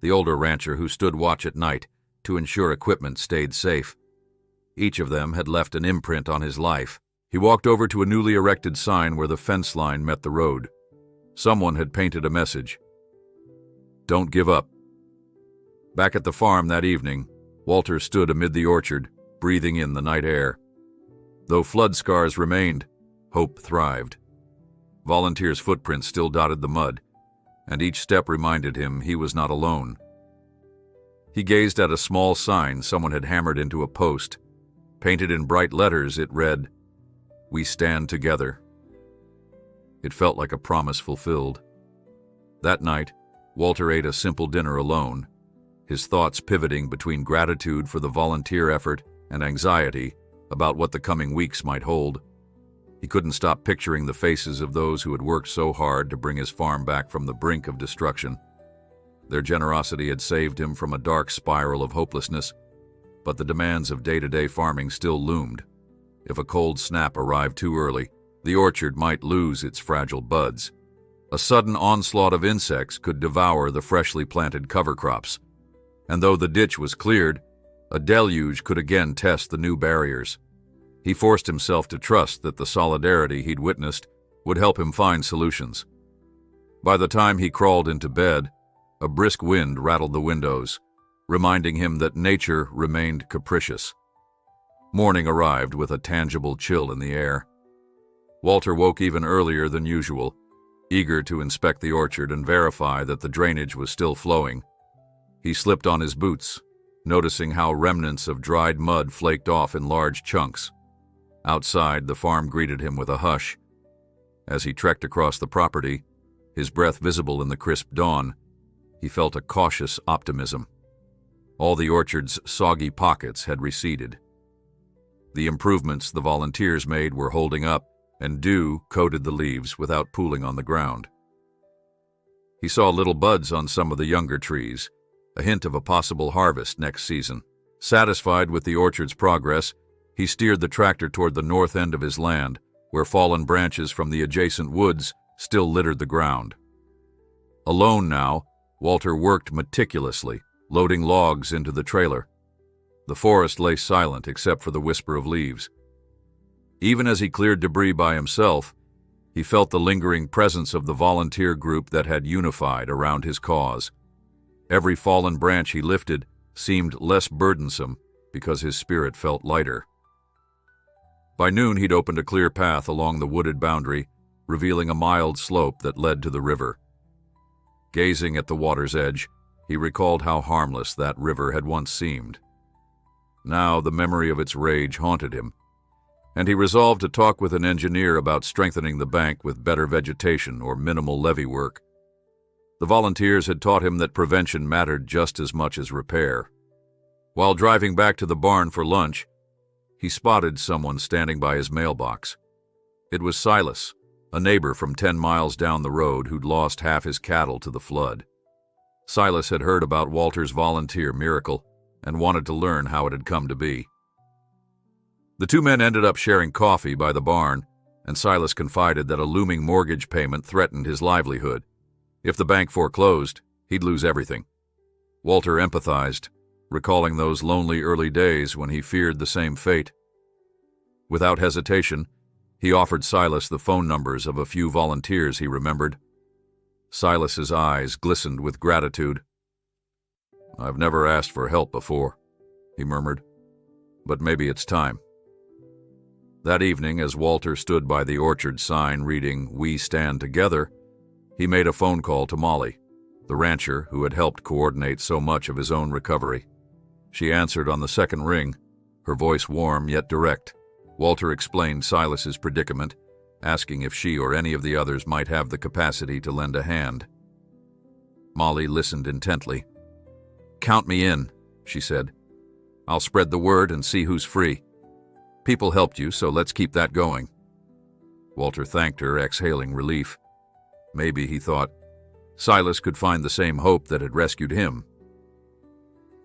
the older rancher who stood watch at night to ensure equipment stayed safe. Each of them had left an imprint on his life. He walked over to a newly erected sign where the fence line met the road. Someone had painted a message: "Don't give up." Back at the farm that evening, Walter stood amid the orchard, breathing in the night air. Though flood scars remained, hope thrived. Volunteers' footprints still dotted the mud, and each step reminded him he was not alone. He gazed at a small sign someone had hammered into a post. Painted in bright letters, it read, "We stand together." It felt like a promise fulfilled. That night, Walter ate a simple dinner alone, his thoughts pivoting between gratitude for the volunteer effort and anxiety about what the coming weeks might hold. He couldn't stop picturing the faces of those who had worked so hard to bring his farm back from the brink of destruction. Their generosity had saved him from a dark spiral of hopelessness, but the demands of day-to-day farming still loomed. If a cold snap arrived too early, the orchard might lose its fragile buds. A sudden onslaught of insects could devour the freshly planted cover crops. And though the ditch was cleared, a deluge could again test the new barriers. He forced himself to trust that the solidarity he'd witnessed would help him find solutions. By the time he crawled into bed, a brisk wind rattled the windows, reminding him that nature remained capricious. Morning arrived with a tangible chill in the air. Walter woke even earlier than usual, eager to inspect the orchard and verify that the drainage was still flowing. He slipped on his boots, noticing how remnants of dried mud flaked off in large chunks. Outside, the farm greeted him with a hush. As he trekked across the property, his breath visible in the crisp dawn, he felt a cautious optimism. All the orchard's soggy pockets had receded. The improvements the volunteers made were holding up, and dew coated the leaves without pooling on the ground. He saw little buds on some of the younger trees, a hint of a possible harvest next season. Satisfied with the orchard's progress, he steered the tractor toward the north end of his land, where fallen branches from the adjacent woods still littered the ground. Alone now, Walter worked meticulously, loading logs into the trailer. The forest lay silent except for the whisper of leaves. Even as he cleared debris by himself, he felt the lingering presence of the volunteer group that had unified around his cause. Every fallen branch he lifted seemed less burdensome because his spirit felt lighter. By noon, he'd opened a clear path along the wooded boundary, revealing a mild slope that led to the river. Gazing at the water's edge, he recalled how harmless that river had once seemed. Now the memory of its rage haunted him, and he resolved to talk with an engineer about strengthening the bank with better vegetation or minimal levee work. The volunteers had taught him that prevention mattered just as much as repair. While driving back to the barn for lunch, he spotted someone standing by his mailbox. It was Silas, a neighbor from 10 miles down the road who'd lost half his cattle to the flood. Silas had heard about Walter's volunteer miracle and wanted to learn how it had come to be. The two men ended up sharing coffee by the barn, and Silas confided that a looming mortgage payment threatened his livelihood. If the bank foreclosed, he'd lose everything. Walter empathized, recalling those lonely early days when he feared the same fate. Without hesitation, he offered Silas the phone numbers of a few volunteers he remembered. Silas's eyes glistened with gratitude. "I've never asked for help before," he murmured, "but maybe it's time." That evening, as Walter stood by the orchard sign reading "We Stand Together," he made a phone call to Molly, the rancher who had helped coordinate so much of his own recovery. She answered on the second ring, her voice warm yet direct. Walter explained Silas's predicament, asking if she or any of the others might have the capacity to lend a hand. Molly listened intently. "Count me in," she said. "I'll spread the word and see who's free. People helped you, so let's keep that going." Walter thanked her, exhaling relief. Maybe, he thought, Silas could find the same hope that had rescued him.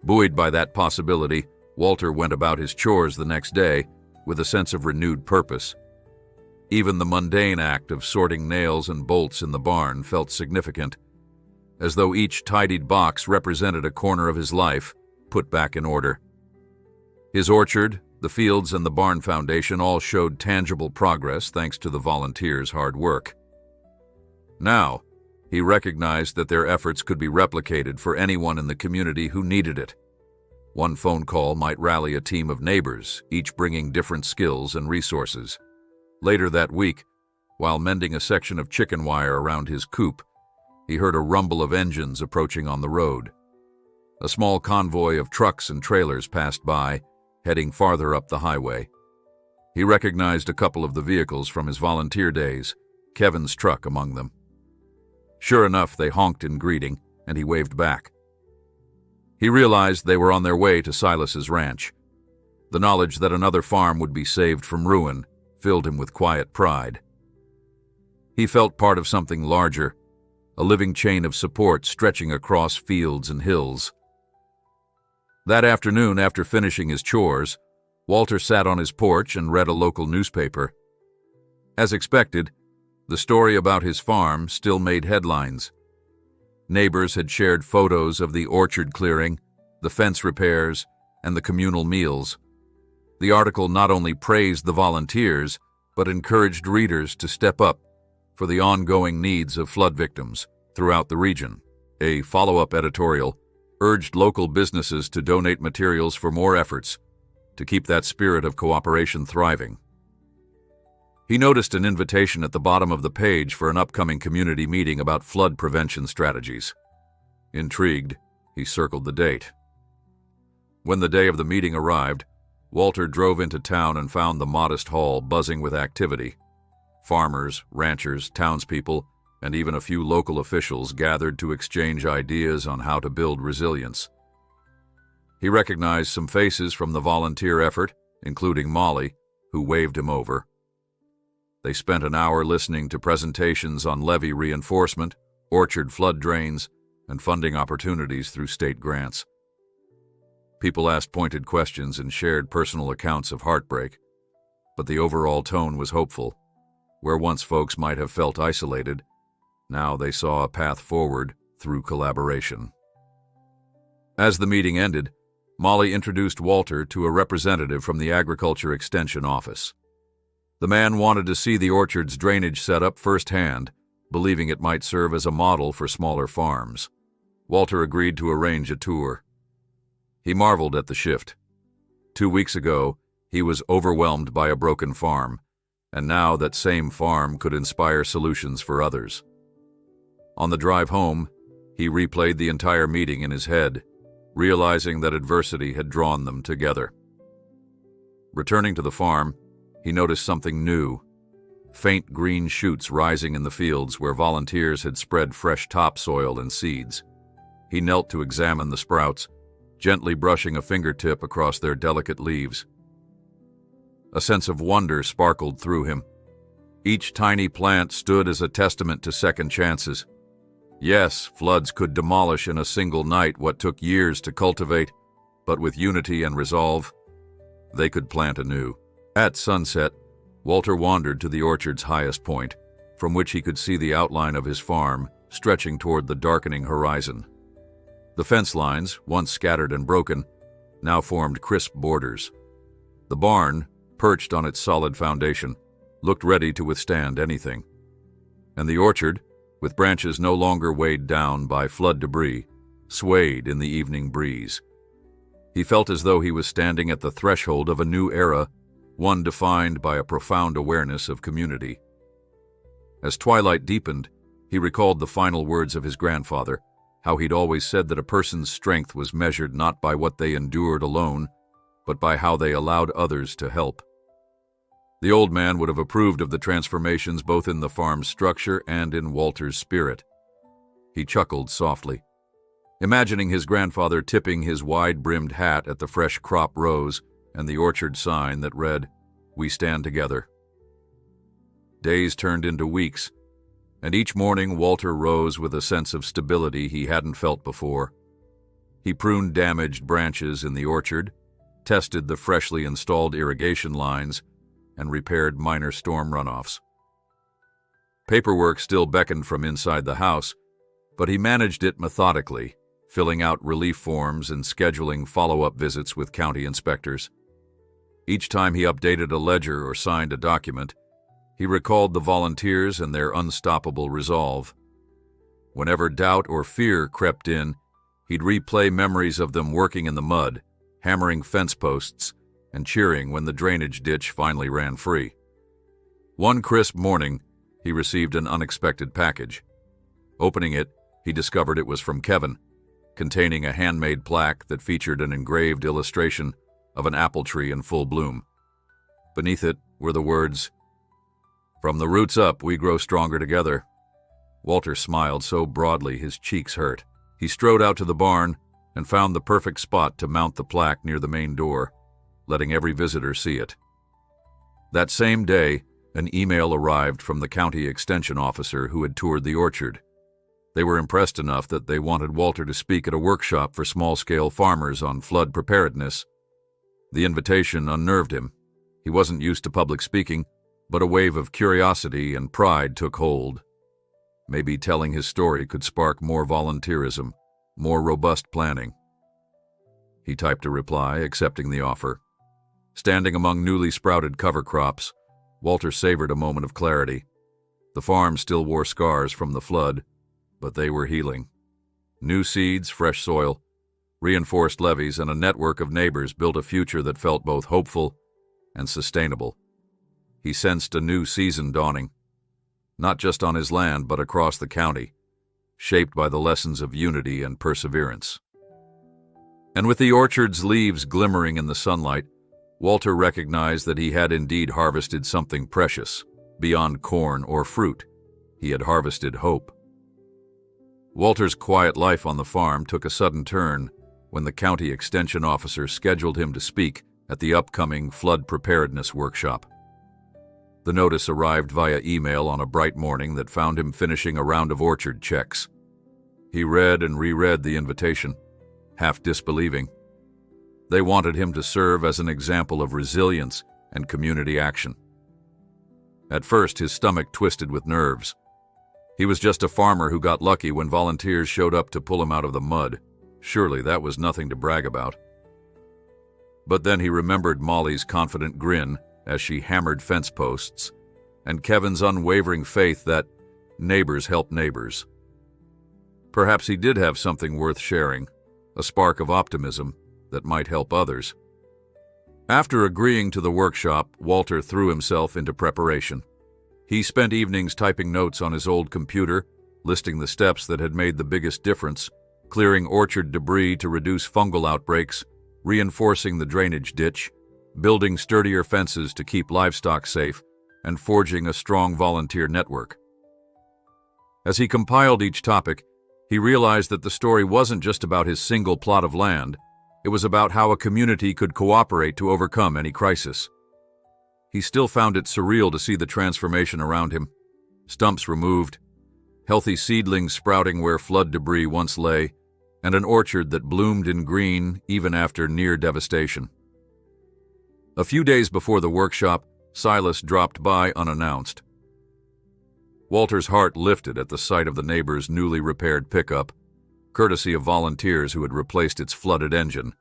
Buoyed by that possibility, Walter went about his chores the next day with a sense of renewed purpose. Even the mundane act of sorting nails and bolts in the barn felt significant, as though each tidied box represented a corner of his life put back in order. His orchard, the fields, and the barn foundation all showed tangible progress thanks to the volunteers' hard work. Now, he recognized that their efforts could be replicated for anyone in the community who needed it. One phone call might rally a team of neighbors, each bringing different skills and resources. Later that week, while mending a section of chicken wire around his coop, he heard a rumble of engines approaching on the road. A small convoy of trucks and trailers passed by, heading farther up the highway. He recognized a couple of the vehicles from his volunteer days, Kevin's truck among them. Sure enough, they honked in greeting, and he waved back. He realized they were on their way to Silas's ranch. The knowledge that another farm would be saved from ruin filled him with quiet pride. He felt part of something larger, a living chain of support stretching across fields and hills. That afternoon, after finishing his chores, Walter sat on his porch and read a local newspaper. As expected, the story about his farm still made headlines. Neighbors had shared photos of the orchard clearing, the fence repairs, and the communal meals. The article not only praised the volunteers, but encouraged readers to step up for the ongoing needs of flood victims throughout the region. A follow-up editorial urged local businesses to donate materials for more efforts to keep that spirit of cooperation thriving. He noticed an invitation at the bottom of the page for an upcoming community meeting about flood prevention strategies. Intrigued, he circled the date. When the day of the meeting arrived, Walter drove into town and found the modest hall buzzing with activity. Farmers, ranchers, townspeople, and even a few local officials gathered to exchange ideas on how to build resilience. He recognized some faces from the volunteer effort, including Molly, who waved him over. They spent an hour listening to presentations on levee reinforcement, orchard flood drains, and funding opportunities through state grants. People asked pointed questions and shared personal accounts of heartbreak, but the overall tone was hopeful. Where once folks might have felt isolated, now they saw a path forward through collaboration. As the meeting ended, Molly introduced Walter to a representative from the Agriculture Extension Office. The man wanted to see the orchard's drainage setup firsthand, believing it might serve as a model for smaller farms. Walter agreed to arrange a tour. He marveled at the shift. 2 weeks ago, he was overwhelmed by a broken farm, and now that same farm could inspire solutions for others. On the drive home, he replayed the entire meeting in his head, realizing that adversity had drawn them together. Returning to the farm, he noticed something new. Faint green shoots rising in the fields where volunteers had spread fresh topsoil and seeds. He knelt to examine the sprouts, gently brushing a fingertip across their delicate leaves. A sense of wonder sparkled through him. Each tiny plant stood as a testament to second chances. Yes, floods could demolish in a single night what took years to cultivate, but with unity and resolve, they could plant anew. At sunset, Walter wandered to the orchard's highest point, from which he could see the outline of his farm stretching toward the darkening horizon. The fence lines, once scattered and broken, now formed crisp borders. The barn, perched on its solid foundation, looked ready to withstand anything. And the orchard, with branches no longer weighed down by flood debris, swayed in the evening breeze. He felt as though he was standing at the threshold of a new era, one defined by a profound awareness of community. As twilight deepened, he recalled the final words of his grandfather, how he'd always said that a person's strength was measured not by what they endured alone, but by how they allowed others to help. The old man would have approved of the transformations both in the farm's structure and in Walter's spirit. He chuckled softly, imagining his grandfather tipping his wide-brimmed hat at the fresh crop rows and the orchard sign that read, "We stand together." Days turned into weeks, and each morning Walter rose with a sense of stability he hadn't felt before. He pruned damaged branches in the orchard, tested the freshly installed irrigation lines, and repaired minor storm runoffs. Paperwork still beckoned from inside the house, but he managed it methodically, filling out relief forms and scheduling follow-up visits with county inspectors. Each time he updated a ledger or signed a document, he recalled the volunteers and their unstoppable resolve. Whenever doubt or fear crept in, he'd replay memories of them working in the mud, hammering fence posts, and cheering when the drainage ditch finally ran free. One crisp morning, he received an unexpected package. Opening it, he discovered it was from Kevin, containing a handmade plaque that featured an engraved illustration of an apple tree in full bloom. Beneath it were the words, "From the roots up, we grow stronger together." Walter smiled so broadly his cheeks hurt. He strode out to the barn and found the perfect spot to mount the plaque near the main door, letting every visitor see it. That same day, an email arrived from the county extension officer who had toured the orchard. They were impressed enough that they wanted Walter to speak at a workshop for small-scale farmers on flood preparedness. The invitation unnerved him. He wasn't used to public speaking, but a wave of curiosity and pride took hold. Maybe telling his story could spark more volunteerism, more robust planning. He typed a reply, accepting the offer. Standing among newly sprouted cover crops, Walter savored a moment of clarity. The farm still wore scars from the flood, but they were healing. New seeds, fresh soil, reinforced levees, and a network of neighbors built a future that felt both hopeful and sustainable. He sensed a new season dawning, not just on his land but across the county, shaped by the lessons of unity and perseverance. And with the orchard's leaves glimmering in the sunlight, Walter recognized that he had indeed harvested something precious. Beyond corn or fruit, he had harvested hope. Walter's quiet life on the farm took a sudden turn when the county extension officer scheduled him to speak at the upcoming flood preparedness workshop. The notice arrived via email on a bright morning that found him finishing a round of orchard checks. He read and reread the invitation, half disbelieving. They wanted him to serve as an example of resilience and community action. At first, his stomach twisted with nerves. He was just a farmer who got lucky when volunteers showed up to pull him out of the mud. Surely that was nothing to brag about. But then he remembered Molly's confident grin as she hammered fence posts, and Kevin's unwavering faith that neighbors help neighbors. Perhaps he did have something worth sharing, a spark of optimism that might help others. After agreeing to the workshop, Walter threw himself into preparation. He spent evenings typing notes on his old computer, listing the steps that had made the biggest difference, clearing orchard debris to reduce fungal outbreaks, reinforcing the drainage ditch, building sturdier fences to keep livestock safe, and forging a strong volunteer network. As he compiled each topic, he realized that the story wasn't just about his single plot of land. It was about how a community could cooperate to overcome any crisis. He still found it surreal to see the transformation around him. Stumps removed, healthy seedlings sprouting where flood debris once lay, and an orchard that bloomed in green even after near devastation. A few days before the workshop, Silas dropped by unannounced. Walter's heart lifted at the sight of the neighbor's newly repaired pickup, courtesy of volunteers who had replaced its flooded engine.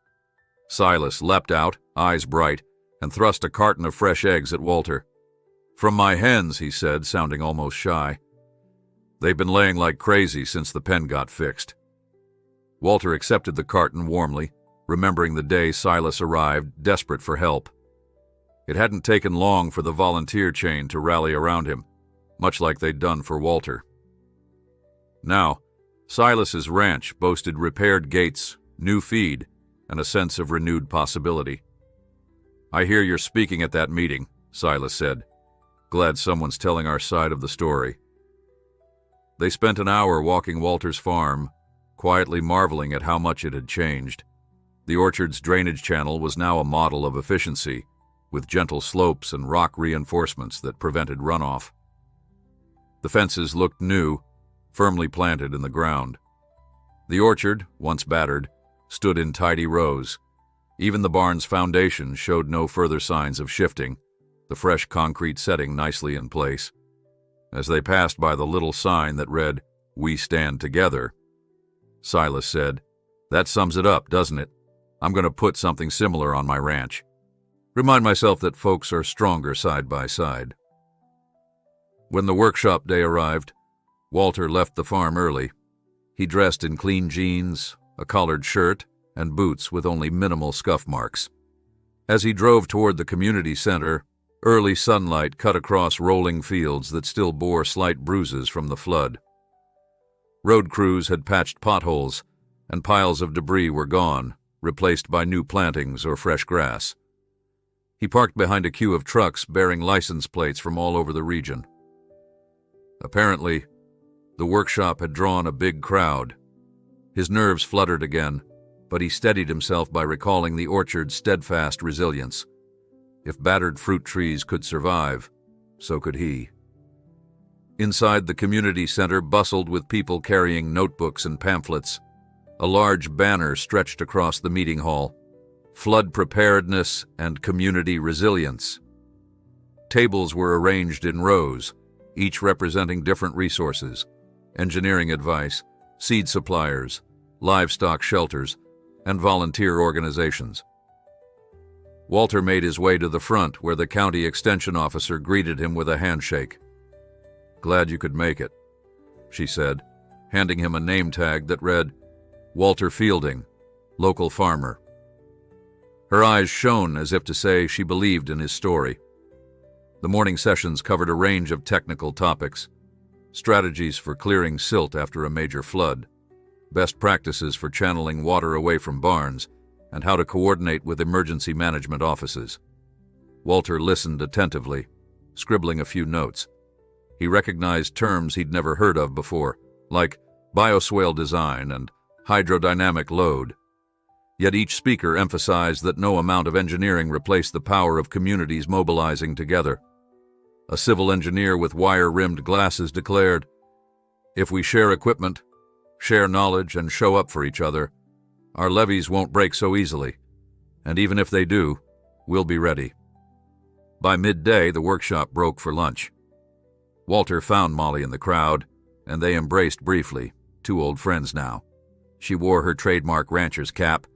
Silas leapt out, eyes bright, and thrust a carton of fresh eggs at Walter. "From my hens," he said, sounding almost shy. "They've been laying like crazy since the pen got fixed." Walter accepted the carton warmly, remembering the day Silas arrived, desperate for help. It hadn't taken long for the volunteer chain to rally around him, much like they'd done for Walter. Now, Silas's ranch boasted repaired gates, new feed, and a sense of renewed possibility. "I hear you're speaking at that meeting," Silas said. "Glad someone's telling our side of the story." They spent an hour walking Walter's farm, quietly marveling at how much it had changed. The orchard's drainage channel was now a model of efficiency, with gentle slopes and rock reinforcements that prevented runoff. The fences looked new, firmly planted in the ground. The orchard, once battered, stood in tidy rows. Even the barn's foundation showed no further signs of shifting, the fresh concrete setting nicely in place. As they passed by the little sign that read, "We Stand Together," Silas said, "That sums it up, doesn't it? I'm going to put something similar on my ranch. Remind myself that folks are stronger side by side." When the workshop day arrived, Walter left the farm early. He dressed in clean jeans, a collared shirt, and boots with only minimal scuff marks. As he drove toward the community center, early sunlight cut across rolling fields that still bore slight bruises from the flood. Road crews had patched potholes, and piles of debris were gone, replaced by new plantings or fresh grass. He parked behind a queue of trucks bearing license plates from all over the region. Apparently, the workshop had drawn a big crowd. His nerves fluttered again, but he steadied himself by recalling the orchard's steadfast resilience. If battered fruit trees could survive, so could he. Inside the community center bustled with people carrying notebooks and pamphlets. A large banner stretched across the meeting hall: "Flood Preparedness and Community Resilience." Tables were arranged in rows, each representing different resources: engineering advice, seed suppliers, livestock shelters, and volunteer organizations. Walter made his way to the front, where the county extension officer greeted him with a handshake. "Glad you could make it," she said, handing him a name tag that read, "Walter Fielding, local farmer." Her eyes shone as if to say she believed in his story. The morning sessions covered a range of technical topics: strategies for clearing silt after a major flood, best practices for channeling water away from barns, and how to coordinate with emergency management offices. Walter listened attentively, scribbling a few notes. He recognized terms he'd never heard of before, like bioswale design and hydrodynamic load. Yet each speaker emphasized that no amount of engineering replaced the power of communities mobilizing together. A civil engineer with wire-rimmed glasses declared, "If we share equipment, share knowledge, and show up for each other, our levees won't break so easily, and even if they do, we'll be ready." By midday, the workshop broke for lunch. Walter found Molly in the crowd, and they embraced briefly, two old friends now. She wore her trademark rancher's cap,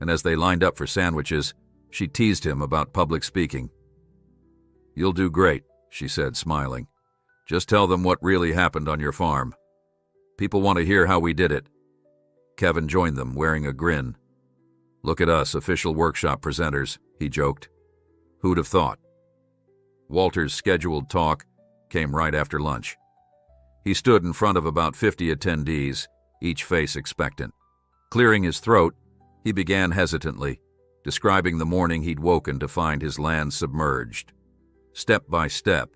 and as they lined up for sandwiches, she teased him about public speaking. "You'll do great," she said, smiling. "Just tell them what really happened on your farm. People want to hear how we did it." Kevin joined them, wearing a grin. "Look at us, official workshop presenters," he joked. "Who'd have thought?" Walter's scheduled talk came right after lunch. He stood in front of about 50 attendees, each face expectant. Clearing his throat, he began hesitantly, describing the morning he'd woken to find his land submerged. Step by step,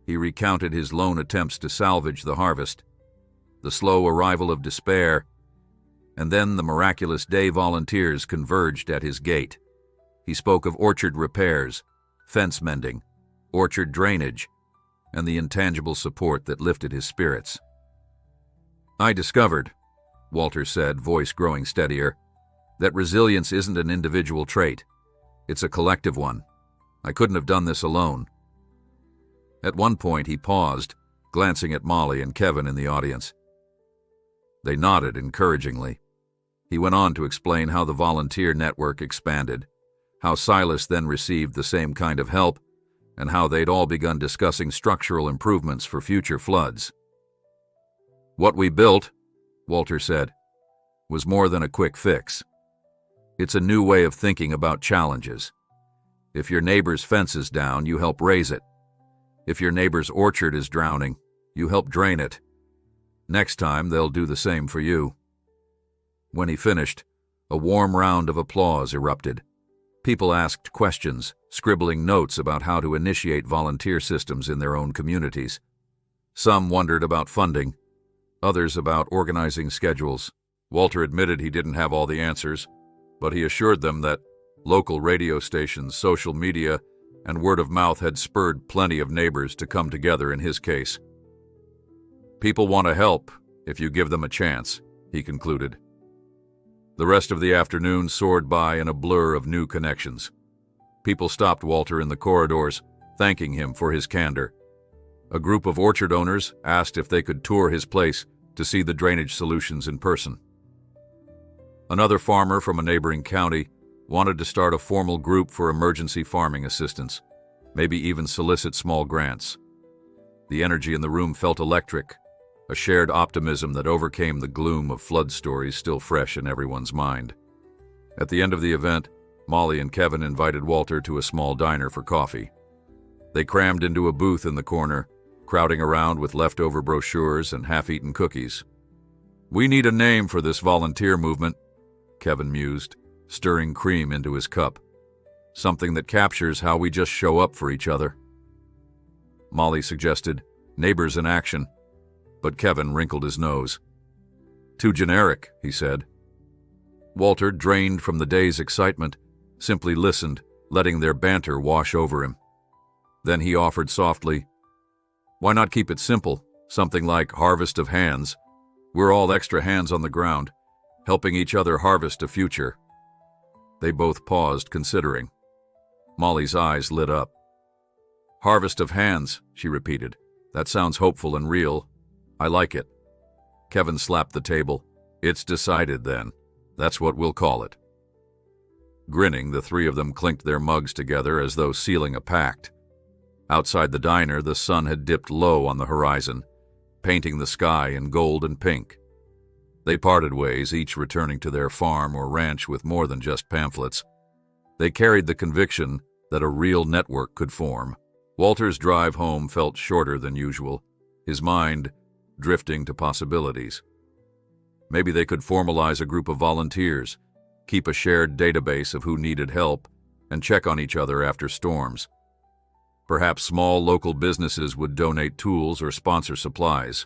he recounted his lone attempts to salvage the harvest, the slow arrival of despair, and then the miraculous day volunteers converged at his gate. He spoke of orchard repairs, fence mending, orchard drainage, and the intangible support that lifted his spirits. I discovered, Walter said, voice growing steadier, that resilience isn't an individual trait. It's a collective one. I couldn't have done this alone. At one point he paused, glancing at Molly and Kevin in the audience. They nodded encouragingly. He went on to explain how the volunteer network expanded, how Silas then received the same kind of help, and how they'd all begun discussing structural improvements for future floods. What we built, Walter said, was more than a quick fix. It's a new way of thinking about challenges. If your neighbor's fence is down, you help raise it. If your neighbor's orchard is drowning, you help drain it. Next time, they'll do the same for you. When he finished, a warm round of applause erupted. People asked questions, scribbling notes about how to initiate volunteer systems in their own communities. Some wondered about funding, others about organizing schedules. Walter admitted he didn't have all the answers, but he assured them that local radio stations, social media, and word of mouth had spurred plenty of neighbors to come together in his case. People want to help if you give them a chance, he concluded. The rest of the afternoon soared by in a blur of new connections. People stopped Walter in the corridors, thanking him for his candor. A group of orchard owners asked if they could tour his place to see the drainage solutions in person. Another farmer from a neighboring county wanted to start a formal group for emergency farming assistance, maybe even solicit small grants. The energy in the room felt electric, a shared optimism that overcame the gloom of flood stories still fresh in everyone's mind. At the end of the event, Molly and Kevin invited Walter to a small diner for coffee. They crammed into a booth in the corner, crowding around with leftover brochures and half-eaten cookies. "We need a name for this volunteer movement," Kevin mused, stirring cream into his cup. "Something that captures how we just show up for each other." Molly suggested, "Neighbors in Action," but Kevin wrinkled his nose. "Too generic," he said. Walter, drained from the day's excitement, simply listened, letting their banter wash over him. Then he offered softly, "Why not keep it simple, something like Harvest of Hands? We're all extra hands on the ground, helping each other harvest a future." They both paused, considering. Molly's eyes lit up. "Harvest of Hands," she repeated. "That sounds hopeful and real. I like it." Kevin slapped the table. "It's decided, then. That's what we'll call it." Grinning, the three of them clinked their mugs together as though sealing a pact. Outside the diner, the sun had dipped low on the horizon, painting the sky in gold and pink. They parted ways, each returning to their farm or ranch with more than just pamphlets. They carried the conviction that a real network could form. Walter's drive home felt shorter than usual, his mind drifting to possibilities. Maybe they could formalize a group of volunteers, keep a shared database of who needed help, and check on each other after storms. Perhaps small local businesses would donate tools or sponsor supplies.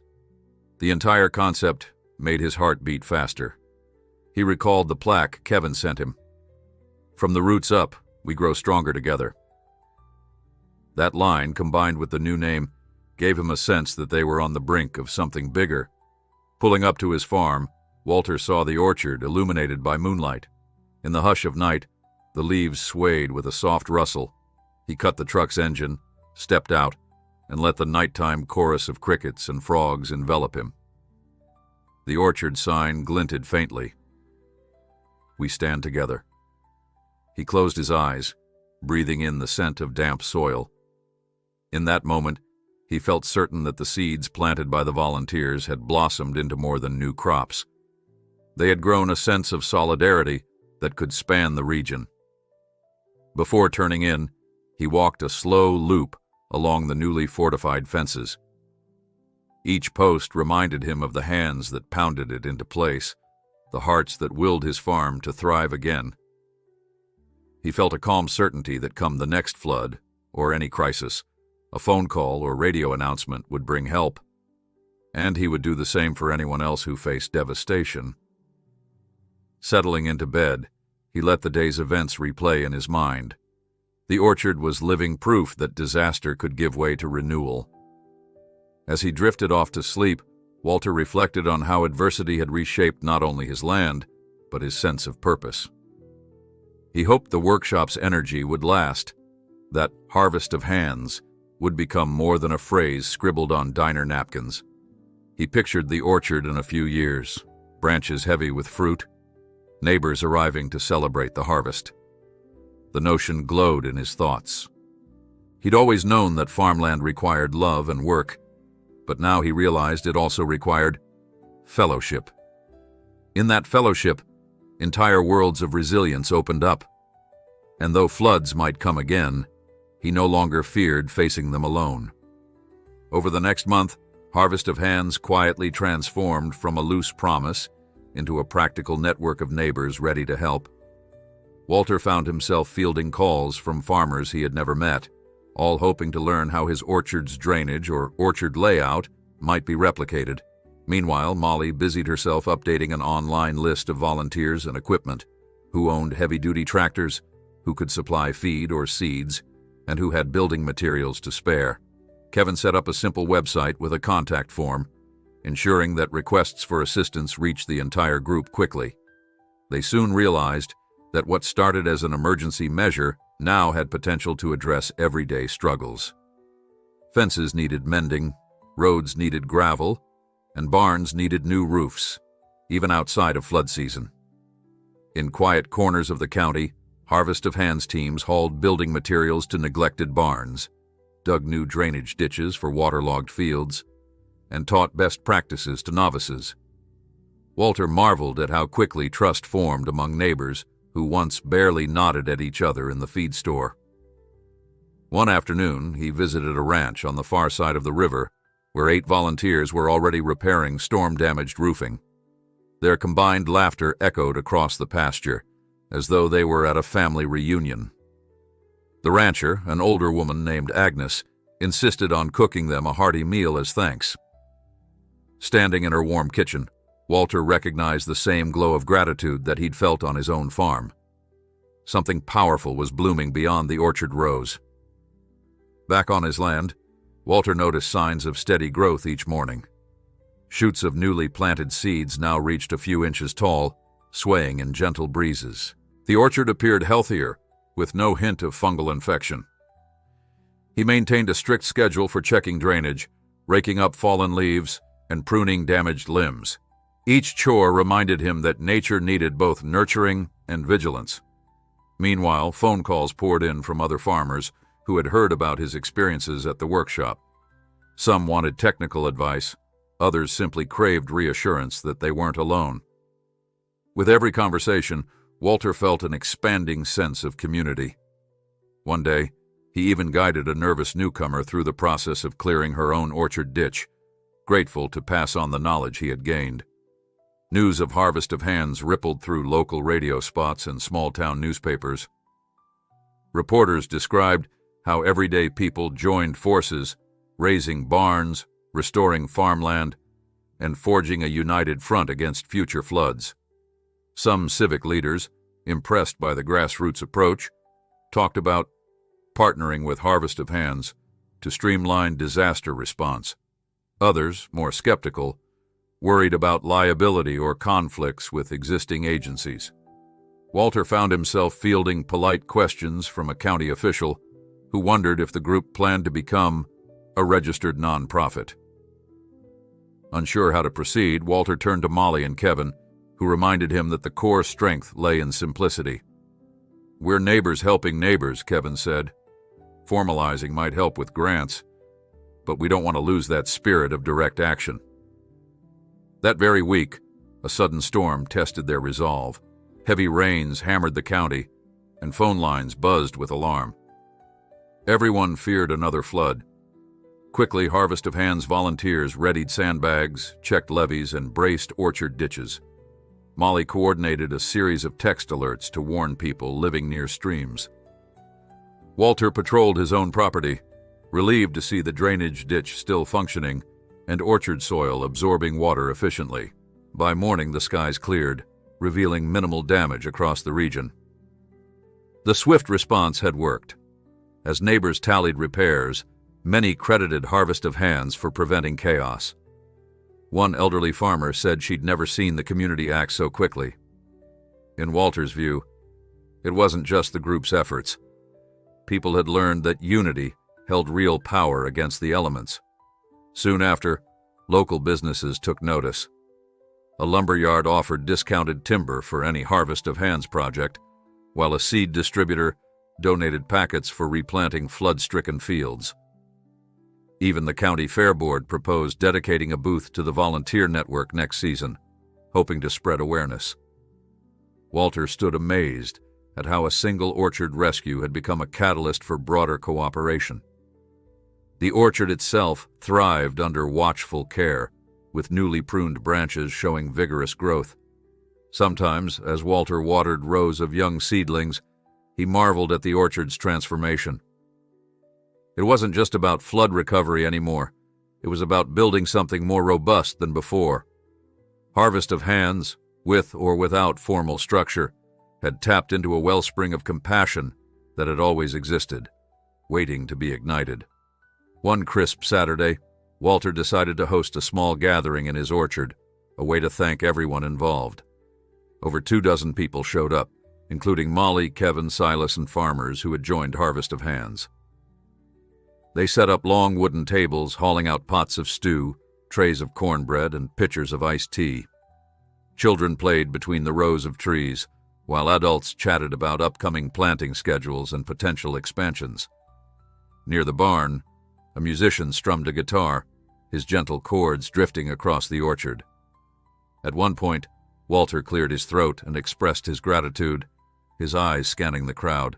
The entire concept made his heart beat faster. He recalled the plaque Kevin sent him. "From the roots up, we grow stronger together." That line, combined with the new name, gave him a sense that they were on the brink of something bigger. Pulling up to his farm, Walter saw the orchard illuminated by moonlight. In the hush of night, the leaves swayed with a soft rustle. He cut the truck's engine, stepped out, and let the nighttime chorus of crickets and frogs envelop him. The orchard sign glinted faintly. "We stand together." He closed his eyes, breathing in the scent of damp soil. In that moment, he felt certain that the seeds planted by the volunteers had blossomed into more than new crops. They had grown a sense of solidarity that could span the region. Before turning in, he walked a slow loop along the newly fortified fences. Each post reminded him of the hands that pounded it into place, the hearts that willed his farm to thrive again. He felt a calm certainty that come the next flood, or any crisis, a phone call or radio announcement would bring help, and he would do the same for anyone else who faced devastation. Settling into bed, he let the day's events replay in his mind. The orchard was living proof that disaster could give way to renewal. As he drifted off to sleep, Walter reflected on how adversity had reshaped not only his land, but his sense of purpose. He hoped the workshop's energy would last, that harvest of hands would become more than a phrase scribbled on diner napkins. He pictured the orchard in a few years, branches heavy with fruit, neighbors arriving to celebrate the harvest. The notion glowed in his thoughts. He'd always known that farmland required love and work, but now he realized it also required fellowship. In that fellowship, entire worlds of resilience opened up, and though floods might come again, he no longer feared facing them alone. Over the next month, Harvest of Hands quietly transformed from a loose promise into a practical network of neighbors ready to help. Walter found himself fielding calls from farmers he had never met, all hoping to learn how his orchard's drainage or orchard layout might be replicated. Meanwhile, Molly busied herself updating an online list of volunteers and equipment, who owned heavy-duty tractors, who could supply feed or seeds, and who had building materials to spare. Kevin set up a simple website with a contact form, ensuring that requests for assistance reached the entire group quickly. They soon realized that what started as an emergency measure now had potential to address everyday struggles. Fences needed mending, roads needed gravel, and barns needed new roofs, even outside of flood season. In quiet corners of the county, Harvest of Hands teams hauled building materials to neglected barns, dug new drainage ditches for waterlogged fields, and taught best practices to novices. Walter marveled at how quickly trust formed among neighbors who once barely nodded at each other in the feed store. One afternoon, he visited a ranch on the far side of the river, where 8 volunteers were already repairing storm-damaged roofing. Their combined laughter echoed across the pasture, as though they were at a family reunion. The rancher, an older woman named Agnes, insisted on cooking them a hearty meal as thanks. Standing in her warm kitchen, Walter recognized the same glow of gratitude that he'd felt on his own farm. Something powerful was blooming beyond the orchard rows. Back on his land, Walter noticed signs of steady growth each morning. Shoots of newly planted seeds now reached a few inches tall, swaying in gentle breezes. The orchard appeared healthier, with no hint of fungal infection. He maintained a strict schedule for checking drainage, raking up fallen leaves, and pruning damaged limbs. Each chore reminded him that nature needed both nurturing and vigilance. Meanwhile, phone calls poured in from other farmers who had heard about his experiences at the workshop. Some wanted technical advice, others simply craved reassurance that they weren't alone. With every conversation, Walter felt an expanding sense of community. One day, he even guided a nervous newcomer through the process of clearing her own orchard ditch, grateful to pass on the knowledge he had gained. News of Harvest of Hands rippled through local radio spots and small-town newspapers. Reporters described how everyday people joined forces, raising barns, restoring farmland, and forging a united front against future floods. Some civic leaders, impressed by the grassroots approach, talked about partnering with Harvest of Hands to streamline disaster response. Others, more skeptical, worried about liability or conflicts with existing agencies. Walter found himself fielding polite questions from a county official who wondered if the group planned to become a registered nonprofit. Unsure how to proceed, Walter turned to Molly and Kevin, who reminded him that the core strength lay in simplicity. "We're neighbors helping neighbors," Kevin said. "Formalizing might help with grants, but we don't want to lose that spirit of direct action." That very week, a sudden storm tested their resolve. Heavy rains hammered the county, and phone lines buzzed with alarm. Everyone feared another flood. Quickly, Harvest of Hands volunteers readied sandbags, checked levees, and braced orchard ditches. Molly coordinated a series of text alerts to warn people living near streams. Walter patrolled his own property, relieved to see the drainage ditch still functioning and orchard soil absorbing water efficiently. By morning, the skies cleared, revealing minimal damage across the region. The swift response had worked. As neighbors tallied repairs, many credited Harvest of Hands for preventing chaos. One elderly farmer said she'd never seen the community act so quickly. In Walter's view, it wasn't just the group's efforts. People had learned that unity held real power against the elements. Soon after, local businesses took notice. A lumberyard offered discounted timber for any Harvest of Hands project, while a seed distributor donated packets for replanting flood-stricken fields. Even the county fair board proposed dedicating a booth to the volunteer network next season, hoping to spread awareness. Walter stood amazed at how a single orchard rescue had become a catalyst for broader cooperation. The orchard itself thrived under watchful care, with newly pruned branches showing vigorous growth. Sometimes, as Walter watered rows of young seedlings, he marveled at the orchard's transformation. It wasn't just about flood recovery anymore. It was about building something more robust than before. Harvest of Hands, with or without formal structure, had tapped into a wellspring of compassion that had always existed, waiting to be ignited. One crisp Saturday, Walter decided to host a small gathering in his orchard, a way to thank everyone involved. Over 24 people showed up, including Molly, Kevin, Silas, and farmers who had joined Harvest of Hands. They set up long wooden tables, hauling out pots of stew, trays of cornbread, and pitchers of iced tea. Children played between the rows of trees, while adults chatted about upcoming planting schedules and potential expansions. Near the barn, a musician strummed a guitar, his gentle chords drifting across the orchard. At one point, Walter cleared his throat and expressed his gratitude, his eyes scanning the crowd.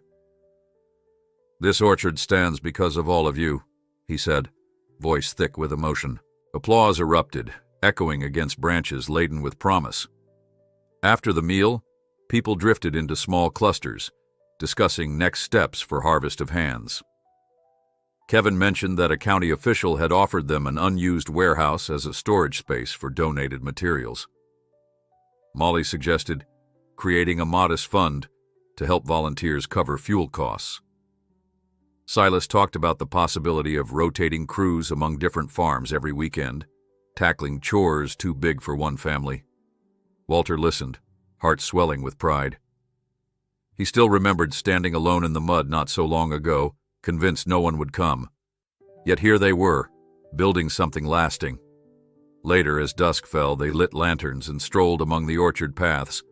"This orchard stands because of all of you," he said, voice thick with emotion. Applause erupted, echoing against branches laden with promise. After the meal, people drifted into small clusters, discussing next steps for Harvest of Hands. Kevin mentioned that a county official had offered them an unused warehouse as a storage space for donated materials. Molly suggested creating a modest fund to help volunteers cover fuel costs. Silas talked about the possibility of rotating crews among different farms every weekend, tackling chores too big for one family. Walter listened, heart swelling with pride. He still remembered standing alone in the mud not so long ago, convinced no one would come. Yet here they were, building something lasting. Later, as dusk fell, they lit lanterns and strolled among the orchard paths,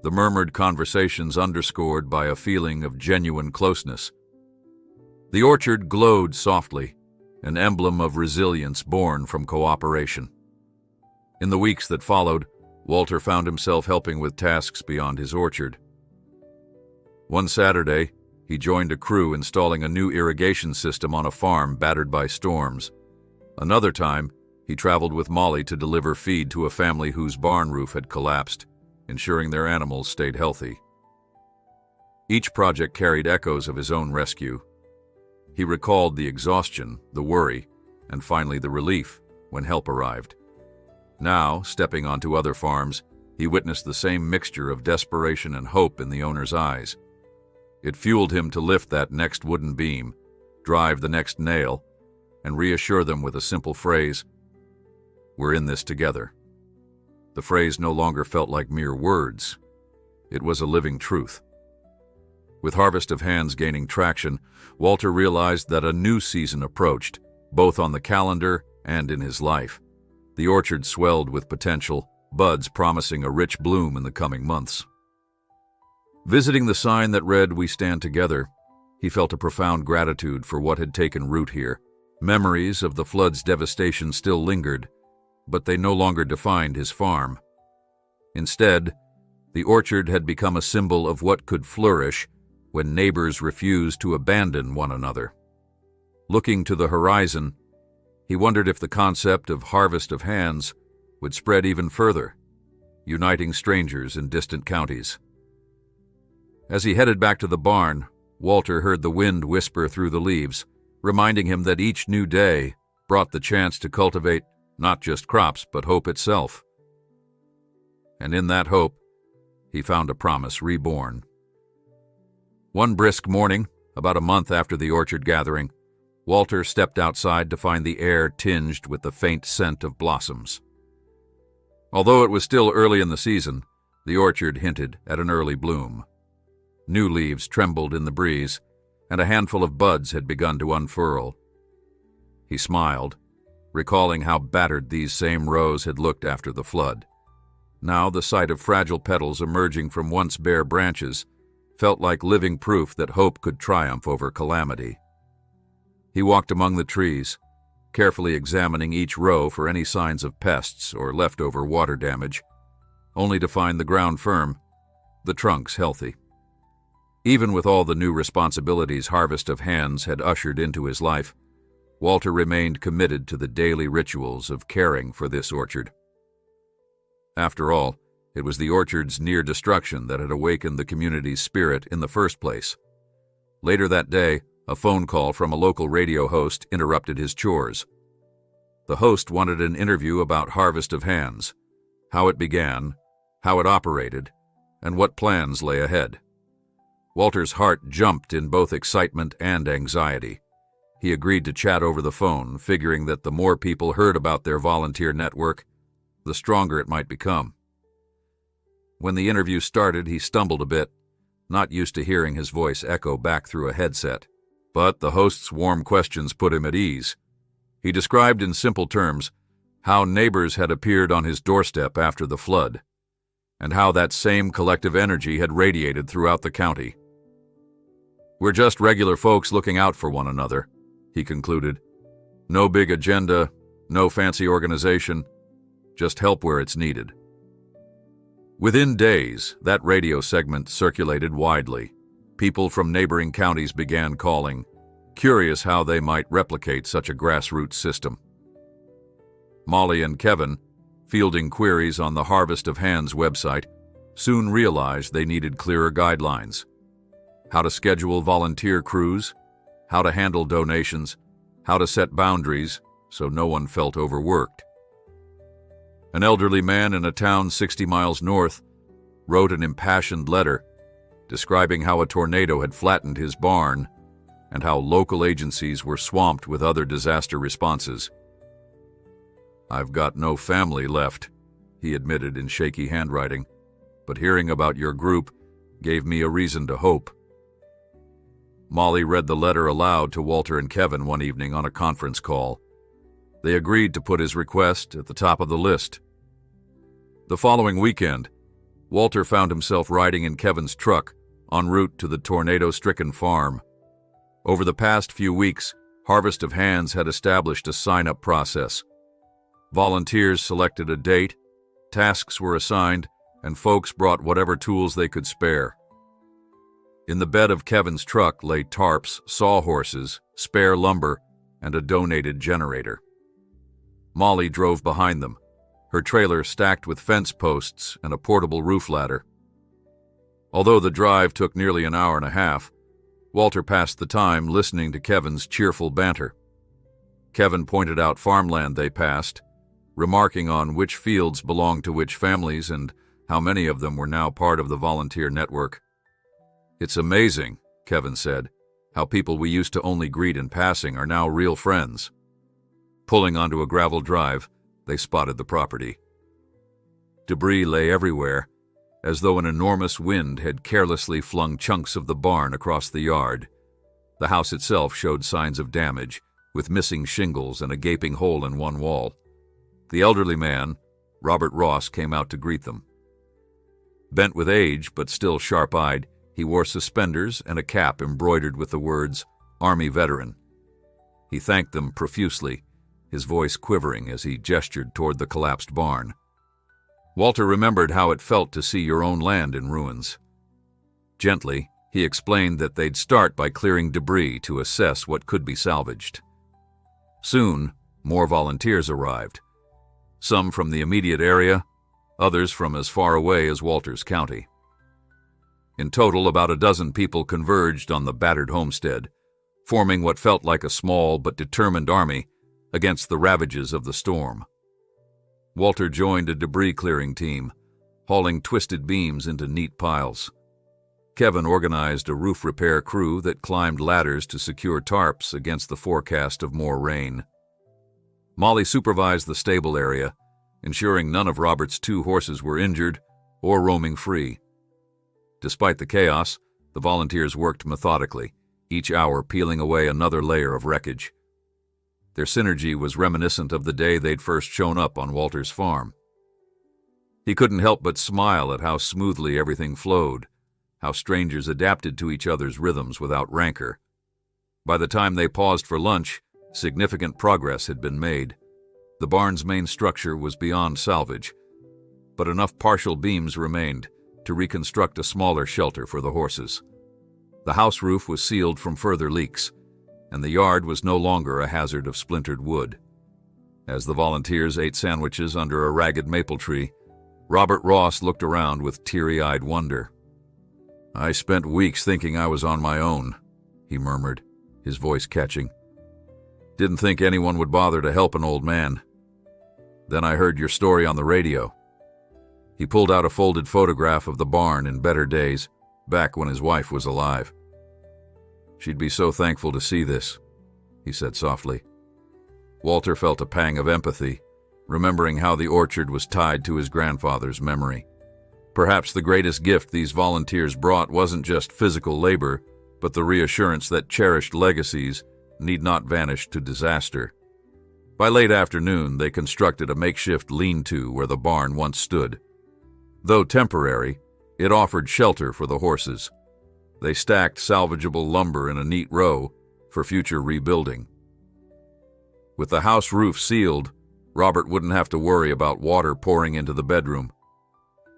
the murmured conversations underscored by a feeling of genuine closeness. The orchard glowed softly, an emblem of resilience born from cooperation. In the weeks that followed, Walter found himself helping with tasks beyond his orchard. One Saturday, he joined a crew installing a new irrigation system on a farm battered by storms. Another time, he traveled with Molly to deliver feed to a family whose barn roof had collapsed, ensuring their animals stayed healthy. Each project carried echoes of his own rescue. He recalled the exhaustion, the worry, and finally the relief when help arrived. Now, stepping onto other farms, he witnessed the same mixture of desperation and hope in the owner's eyes. It fueled him to lift that next wooden beam, drive the next nail, and reassure them with a simple phrase, "We're in this together." The phrase no longer felt like mere words. It was a living truth. With Harvest of Hands gaining traction, Walter realized that a new season approached, both on the calendar and in his life. The orchard swelled with potential, buds promising a rich bloom in the coming months. Visiting the sign that read, "We Stand Together," he felt a profound gratitude for what had taken root here. Memories of the flood's devastation still lingered, but they no longer defined his farm. Instead, the orchard had become a symbol of what could flourish when neighbors refused to abandon one another. Looking to the horizon, he wondered if the concept of Harvest of Hands would spread even further, uniting strangers in distant counties. As he headed back to the barn, Walter heard the wind whisper through the leaves, reminding him that each new day brought the chance to cultivate not just crops, but hope itself. And in that hope, he found a promise reborn. One brisk morning, about a month after the orchard gathering, Walter stepped outside to find the air tinged with the faint scent of blossoms. Although it was still early in the season, the orchard hinted at an early bloom. New leaves trembled in the breeze, and a handful of buds had begun to unfurl. He smiled, recalling how battered these same rows had looked after the flood. Now the sight of fragile petals emerging from once bare branches felt like living proof that hope could triumph over calamity. He walked among the trees, carefully examining each row for any signs of pests or leftover water damage, only to find the ground firm, the trunks healthy. Even with all the new responsibilities Harvest of Hands had ushered into his life, Walter remained committed to the daily rituals of caring for this orchard. After all, it was the orchard's near destruction that had awakened the community's spirit in the first place. Later that day, a phone call from a local radio host interrupted his chores. The host wanted an interview about Harvest of Hands, how it began, how it operated, and what plans lay ahead. Walter's heart jumped in both excitement and anxiety. He agreed to chat over the phone, figuring that the more people heard about their volunteer network, the stronger it might become. When the interview started, he stumbled a bit, not used to hearing his voice echo back through a headset. But the host's warm questions put him at ease. He described in simple terms how neighbors had appeared on his doorstep after the flood, and how that same collective energy had radiated throughout the county. "We're just regular folks looking out for one another," he concluded. "No big agenda, no fancy organization, just help where it's needed." Within days, that radio segment circulated widely. People from neighboring counties began calling, curious how they might replicate such a grassroots system. Molly and Kevin, fielding queries on the Harvest of Hands website, soon realized they needed clearer guidelines. How to schedule volunteer crews, how to handle donations, how to set boundaries so no one felt overworked. An elderly man in a town 60 miles north wrote an impassioned letter describing how a tornado had flattened his barn and how local agencies were swamped with other disaster responses. "I've got no family left," he admitted in shaky handwriting, "but hearing about your group gave me a reason to hope." Molly read the letter aloud to Walter and Kevin one evening on a conference call. They agreed to put his request at the top of the list. The following weekend, Walter found himself riding in Kevin's truck en route to the tornado-stricken farm. Over the past few weeks, Harvest of Hands had established a sign-up process. Volunteers selected a date, tasks were assigned, and folks brought whatever tools they could spare. In the bed of Kevin's truck lay tarps, sawhorses, spare lumber, and a donated generator. Molly drove behind them, her trailer stacked with fence posts and a portable roof ladder. Although the drive took nearly an hour and a half, Walter passed the time listening to Kevin's cheerful banter. Kevin pointed out farmland they passed, remarking on which fields belonged to which families and how many of them were now part of the volunteer network. "It's amazing," Kevin said, "how people we used to only greet in passing are now real friends." Pulling onto a gravel drive, they spotted the property. Debris lay everywhere, as though an enormous wind had carelessly flung chunks of the barn across the yard. The house itself showed signs of damage, with missing shingles and a gaping hole in one wall. The elderly man, Robert Ross, came out to greet them. Bent with age, but still sharp-eyed, he wore suspenders and a cap embroidered with the words, "Army Veteran." He thanked them profusely, his voice quivering as he gestured toward the collapsed barn. Walter remembered how it felt to see your own land in ruins. Gently, he explained that they'd start by clearing debris to assess what could be salvaged. Soon, more volunteers arrived, some from the immediate area, others from as far away as Walters County. In total, about a dozen people converged on the battered homestead, forming what felt like a small but determined army against the ravages of the storm. Walter joined a debris-clearing team, hauling twisted beams into neat piles. Kevin organized a roof repair crew that climbed ladders to secure tarps against the forecast of more rain. Molly supervised the stable area, ensuring none of Robert's 2 horses were injured or roaming free. Despite the chaos, the volunteers worked methodically, each hour peeling away another layer of wreckage. Their synergy was reminiscent of the day they'd first shown up on Walter's farm. He couldn't help but smile at how smoothly everything flowed, how strangers adapted to each other's rhythms without rancor. By the time they paused for lunch, significant progress had been made. The barn's main structure was beyond salvage, but enough partial beams remained to reconstruct a smaller shelter for the horses. The house roof was sealed from further leaks, and the yard was no longer a hazard of splintered wood. As the volunteers ate sandwiches under a ragged maple tree, Robert Ross looked around with teary-eyed wonder. "I spent weeks thinking I was on my own," he murmured, his voice catching. "Didn't think anyone would bother to help an old man. Then I heard your story on the radio." He pulled out a folded photograph of the barn in better days, back when his wife was alive. "She'd be so thankful to see this," he said softly. Walter felt a pang of empathy, remembering how the orchard was tied to his grandfather's memory. Perhaps the greatest gift these volunteers brought wasn't just physical labor, but the reassurance that cherished legacies need not vanish to disaster. By late afternoon, they constructed a makeshift lean-to where the barn once stood. Though temporary, it offered shelter for the horses. They stacked salvageable lumber in a neat row for future rebuilding. With the house roof sealed, Robert wouldn't have to worry about water pouring into the bedroom.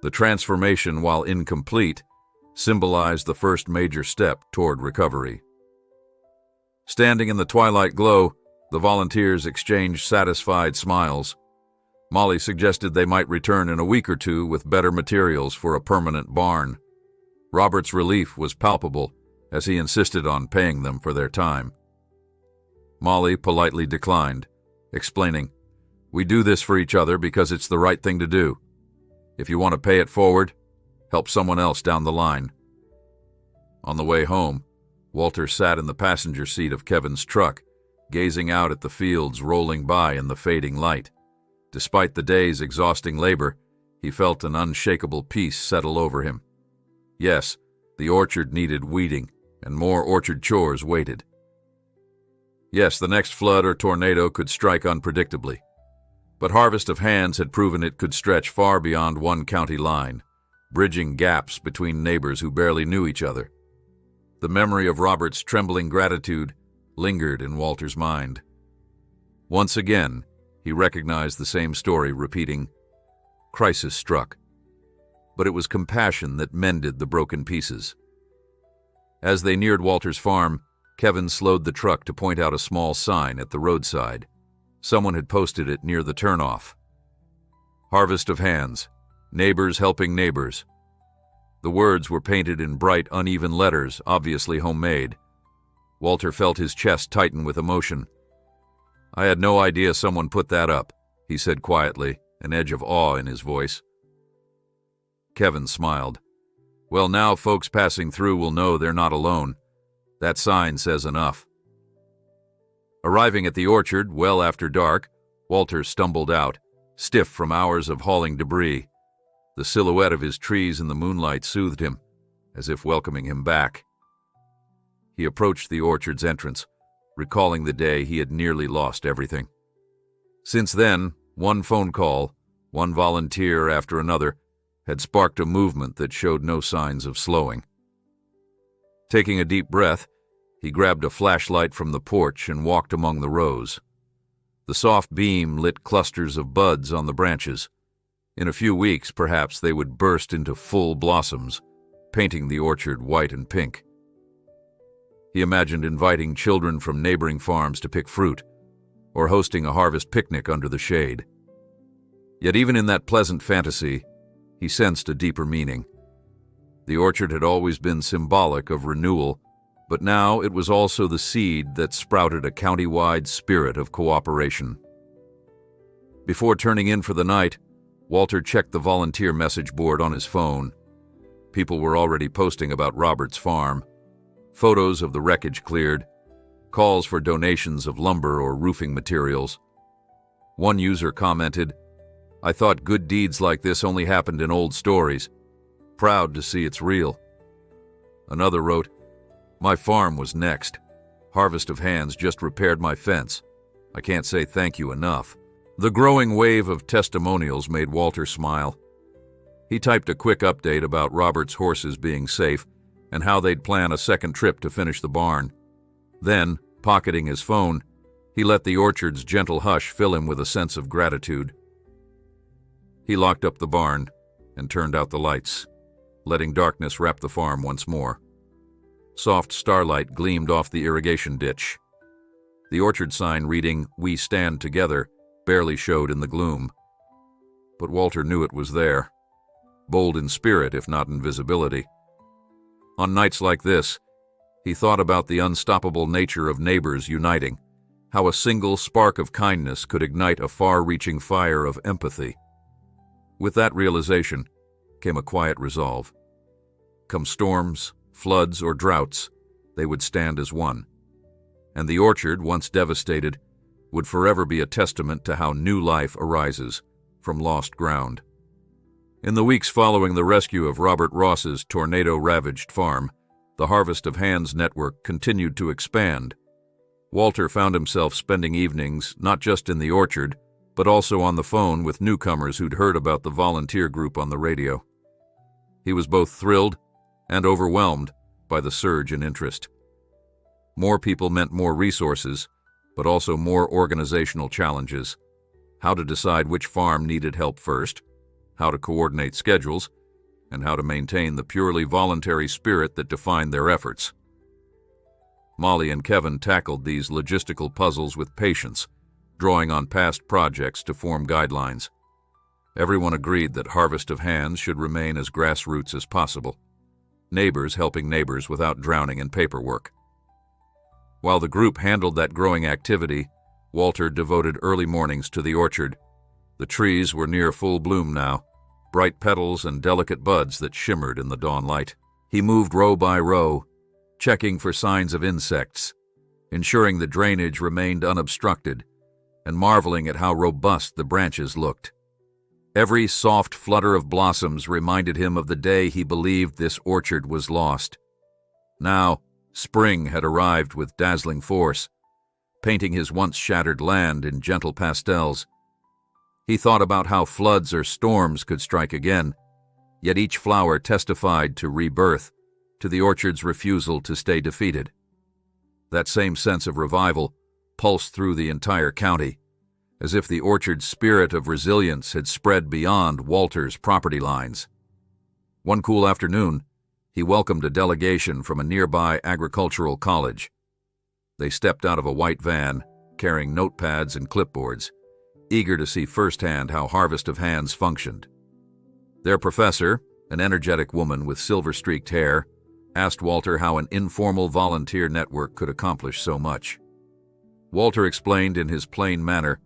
The transformation, while incomplete, symbolized the first major step toward recovery. Standing in the twilight glow, the volunteers exchanged satisfied smiles. Molly suggested they might return in a week or 2 with better materials for a permanent barn. Robert's relief was palpable as he insisted on paying them for their time. Molly politely declined, explaining, "We do this for each other because it's the right thing to do. If you want to pay it forward, help someone else down the line." On the way home, Walter sat in the passenger seat of Kevin's truck, gazing out at the fields rolling by in the fading light. Despite the day's exhausting labor, he felt an unshakable peace settle over him. Yes, the orchard needed weeding, and more orchard chores waited. Yes, the next flood or tornado could strike unpredictably, but Harvest of Hands had proven it could stretch far beyond one county line, bridging gaps between neighbors who barely knew each other. The memory of Robert's trembling gratitude lingered in Walter's mind. Once again, he recognized the same story repeating. Crisis struck, but it was compassion that mended the broken pieces. As they neared Walter's farm, Kevin slowed the truck to point out a small sign at the roadside. Someone had posted it near the turnoff. Harvest of Hands, neighbors helping neighbors. The words were painted in bright, uneven letters, obviously homemade. Walter felt his chest tighten with emotion. "I had no idea someone put that up," he said quietly, an edge of awe in his voice. Kevin smiled. "Well, now folks passing through will know they're not alone. That sign says enough." Arriving at the orchard well after dark, Walter stumbled out, stiff from hours of hauling debris. The silhouette of his trees in the moonlight soothed him, as if welcoming him back. He approached the orchard's entrance, recalling the day he had nearly lost everything. Since then, one phone call, one volunteer after another, had sparked a movement that showed no signs of slowing. Taking a deep breath, he grabbed a flashlight from the porch and walked among the rows. The soft beam lit clusters of buds on the branches. In a few weeks, perhaps, they would burst into full blossoms, painting the orchard white and pink. He imagined inviting children from neighboring farms to pick fruit, or hosting a harvest picnic under the shade. Yet even in that pleasant fantasy, he sensed a deeper meaning. The orchard had always been symbolic of renewal, but now it was also the seed that sprouted a county-wide spirit of cooperation. Before turning in for the night, Walter checked the volunteer message board on his phone. People were already posting about Robert's farm. Photos of the wreckage cleared, calls for donations of lumber or roofing materials. One user commented, I thought good deeds like this only happened in old stories. Proud to see it's real." Another wrote, "My farm was next. Harvest of Hands just repaired my fence. I can't say thank you enough." The growing wave of testimonials made Walter smile. He typed a quick update about Robert's horses being safe and how they'd plan a second trip to finish the barn. Then, pocketing his phone, he let the orchard's gentle hush fill him with a sense of gratitude. He locked up the barn and turned out the lights, letting darkness wrap the farm once more. Soft starlight gleamed off the irrigation ditch. The orchard sign reading, "We Stand Together," barely showed in the gloom. But Walter knew it was there, bold in spirit if not in visibility. On nights like this, he thought about the unstoppable nature of neighbors uniting, how a single spark of kindness could ignite a far-reaching fire of empathy. With that realization came a quiet resolve. Come storms, floods, or droughts, they would stand as one. And the orchard, once devastated, would forever be a testament to how new life arises from lost ground. In the weeks following the rescue of Robert Ross's tornado-ravaged farm, the Harvest of Hands network continued to expand. Walter found himself spending evenings not just in the orchard, but also on the phone with newcomers who'd heard about the volunteer group on the radio. He was both thrilled and overwhelmed by the surge in interest. More people meant more resources, but also more organizational challenges. How to decide which farm needed help first, how to coordinate schedules, and how to maintain the purely voluntary spirit that defined their efforts. Molly and Kevin tackled these logistical puzzles with patience, drawing on past projects to form guidelines. Everyone agreed that Harvest of Hands should remain as grassroots as possible, neighbors helping neighbors without drowning in paperwork. While the group handled that growing activity, Walter devoted early mornings to the orchard. The trees were near full bloom now, bright petals and delicate buds that shimmered in the dawn light. He moved row by row, checking for signs of insects, ensuring the drainage remained unobstructed, and marveling at how robust the branches looked. Every soft flutter of blossoms reminded him of the day he believed this orchard was lost. Now, spring had arrived with dazzling force, painting his once shattered land in gentle pastels. He thought about how floods or storms could strike again, yet each flower testified to rebirth, to the orchard's refusal to stay defeated. That same sense of revival pulsed through the entire county, as if the orchard's spirit of resilience had spread beyond Walter's property lines. One cool afternoon, he welcomed a delegation from a nearby agricultural college. They stepped out of a white van, carrying notepads and clipboards, eager to see firsthand how Harvest of Hands functioned. Their professor, an energetic woman with silver-streaked hair, asked Walter how an informal volunteer network could accomplish so much. Walter explained in his plain manner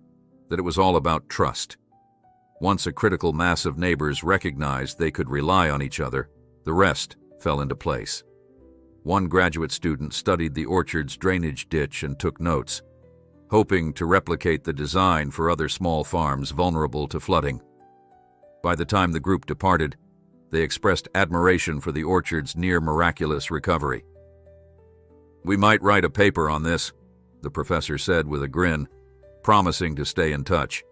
that it was all about trust. Once a critical mass of neighbors recognized they could rely on each other, the rest fell into place. One graduate student studied the orchard's drainage ditch and took notes, hoping to replicate the design for other small farms vulnerable to flooding. By the time the group departed, they expressed admiration for the orchard's near-miraculous recovery. "We might write a paper on this," the professor said with a grin, promising to stay in touch.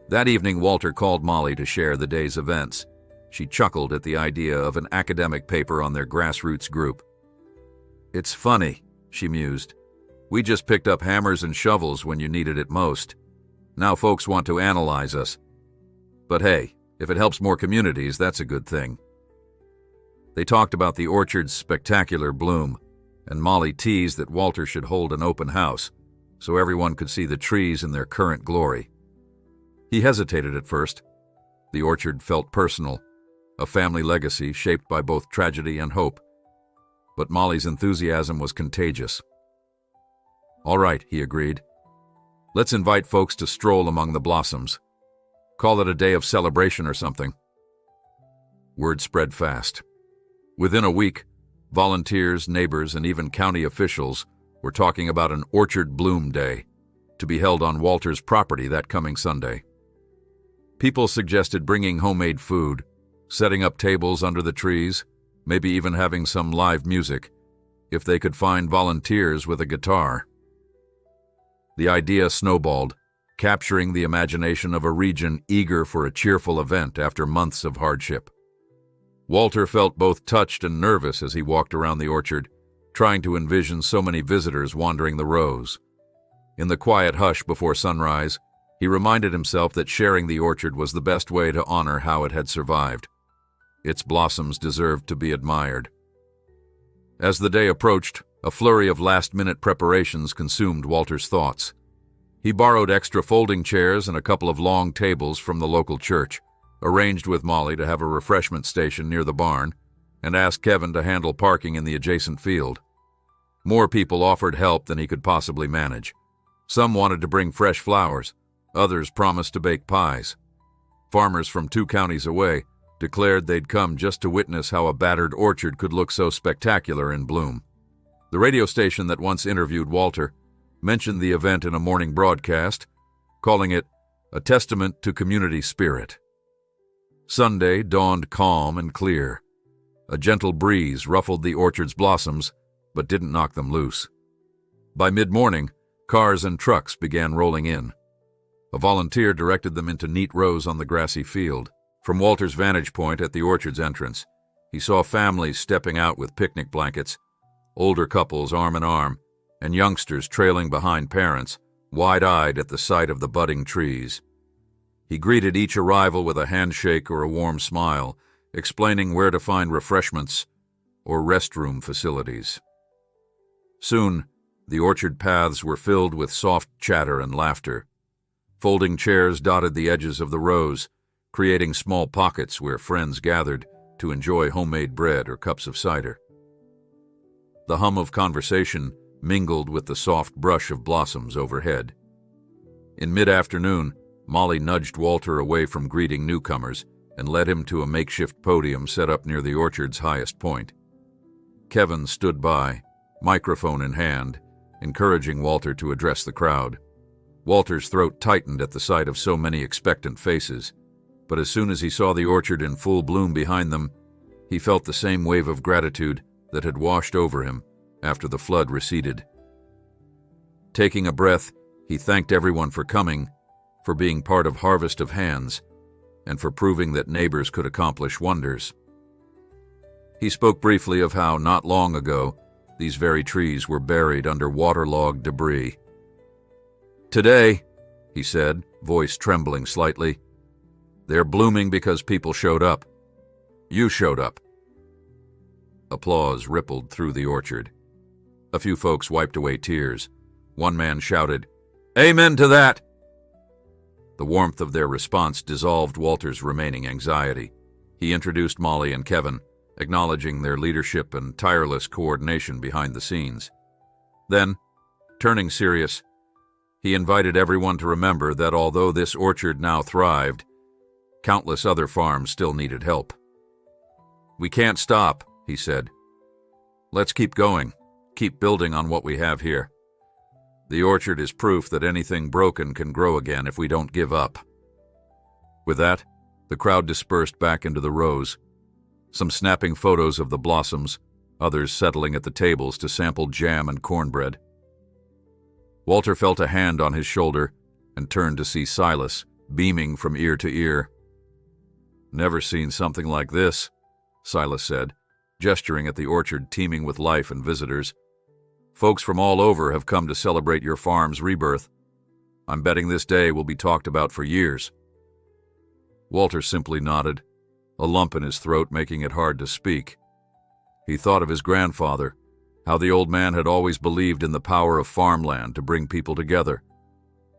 That evening, Walter called Molly to share the day's events. She chuckled at the idea of an academic paper on their grassroots group. "It's funny," she mused. "We just picked up hammers and shovels when you needed it most. Now folks want to analyze us. But hey, if it helps more communities, that's a good thing." They talked about the orchard's spectacular bloom, and Molly teased that Walter should hold an open house so everyone could see the trees in their current glory. He hesitated at first. The orchard felt personal, a family legacy shaped by both tragedy and hope. But Molly's enthusiasm was contagious. "All right," he agreed. "Let's invite folks to stroll among the blossoms. Call it a day of celebration or something." Word spread fast. Within a week, volunteers, neighbors, and even county officials were talking about an Orchard Bloom Day, to be held on Walter's property that coming Sunday. People suggested bringing homemade food, setting up tables under the trees, maybe even having some live music, if they could find volunteers with a guitar. The idea snowballed, capturing the imagination of a region eager for a cheerful event after months of hardship. Walter felt both touched and nervous as he walked around the orchard, trying to envision so many visitors wandering the rows. In the quiet hush before sunrise, he reminded himself that sharing the orchard was the best way to honor how it had survived. Its blossoms deserved to be admired. As the day approached, a flurry of last-minute preparations consumed Walter's thoughts. He borrowed extra folding chairs and a couple of long tables from the local church, arranged with Molly to have a refreshment station near the barn, and asked Kevin to handle parking in the adjacent field. More people offered help than he could possibly manage. Some wanted to bring fresh flowers, others promised to bake pies. Farmers from 2 counties away declared they'd come just to witness how a battered orchard could look so spectacular in bloom. The radio station that once interviewed Walter mentioned the event in a morning broadcast, calling it a testament to community spirit. Sunday dawned calm and clear. A gentle breeze ruffled the orchard's blossoms, but didn't knock them loose. By mid-morning, cars and trucks began rolling in. A volunteer directed them into neat rows on the grassy field. From Walter's vantage point at the orchard's entrance, he saw families stepping out with picnic blankets, older couples arm in arm, and youngsters trailing behind parents, wide-eyed at the sight of the budding trees. He greeted each arrival with a handshake or a warm smile, explaining where to find refreshments or restroom facilities. Soon, the orchard paths were filled with soft chatter and laughter. Folding chairs dotted the edges of the rows, creating small pockets where friends gathered to enjoy homemade bread or cups of cider. The hum of conversation mingled with the soft brush of blossoms overhead. In mid-afternoon, Molly nudged Walter away from greeting newcomers and led him to a makeshift podium set up near the orchard's highest point. Kevin stood by, microphone in hand, encouraging Walter to address the crowd. Walter's throat tightened at the sight of so many expectant faces, but as soon as he saw the orchard in full bloom behind them, he felt the same wave of gratitude that had washed over him after the flood receded. Taking a breath, he thanked everyone for coming, for being part of Harvest of Hands, and for proving that neighbors could accomplish wonders. He spoke briefly of how, not long ago, these very trees were buried under waterlogged debris. "Today," he said, voice trembling slightly, "they're blooming because people showed up. You showed up." Applause rippled through the orchard. A few folks wiped away tears. One man shouted, "Amen to that!" The warmth of their response dissolved Walter's remaining anxiety. He introduced Molly and Kevin, acknowledging their leadership and tireless coordination behind the scenes. Then, turning serious, he invited everyone to remember that although this orchard now thrived, countless other farms still needed help. "We can't stop," he said. "Let's keep going, keep building on what we have here. The orchard is proof that anything broken can grow again if we don't give up." With that, the crowd dispersed back into the rows, some snapping photos of the blossoms, others settling at the tables to sample jam and cornbread. Walter felt a hand on his shoulder and turned to see Silas, beaming from ear to ear. "Never seen something like this," Silas said, gesturing at the orchard teeming with life and visitors. "Folks from all over have come to celebrate your farm's rebirth. I'm betting this day will be talked about for years." Walter simply nodded, a lump in his throat making it hard to speak. He thought of his grandfather, how the old man had always believed in the power of farmland to bring people together.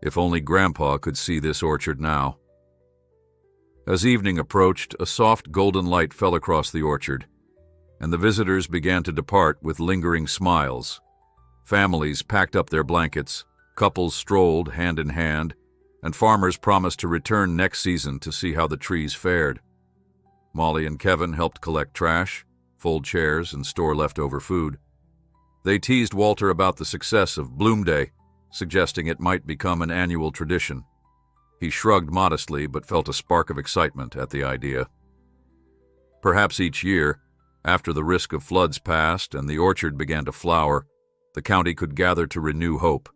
If only Grandpa could see this orchard now. As evening approached, a soft golden light fell across the orchard, and the visitors began to depart with lingering smiles. Families packed up their blankets, couples strolled hand in hand, and farmers promised to return next season to see how the trees fared. Molly and Kevin helped collect trash, fold chairs, and store leftover food. They teased Walter about the success of Bloom Day, suggesting it might become an annual tradition. He shrugged modestly but felt a spark of excitement at the idea. Perhaps each year, after the risk of floods passed and the orchard began to flower, the county could gather to renew hope.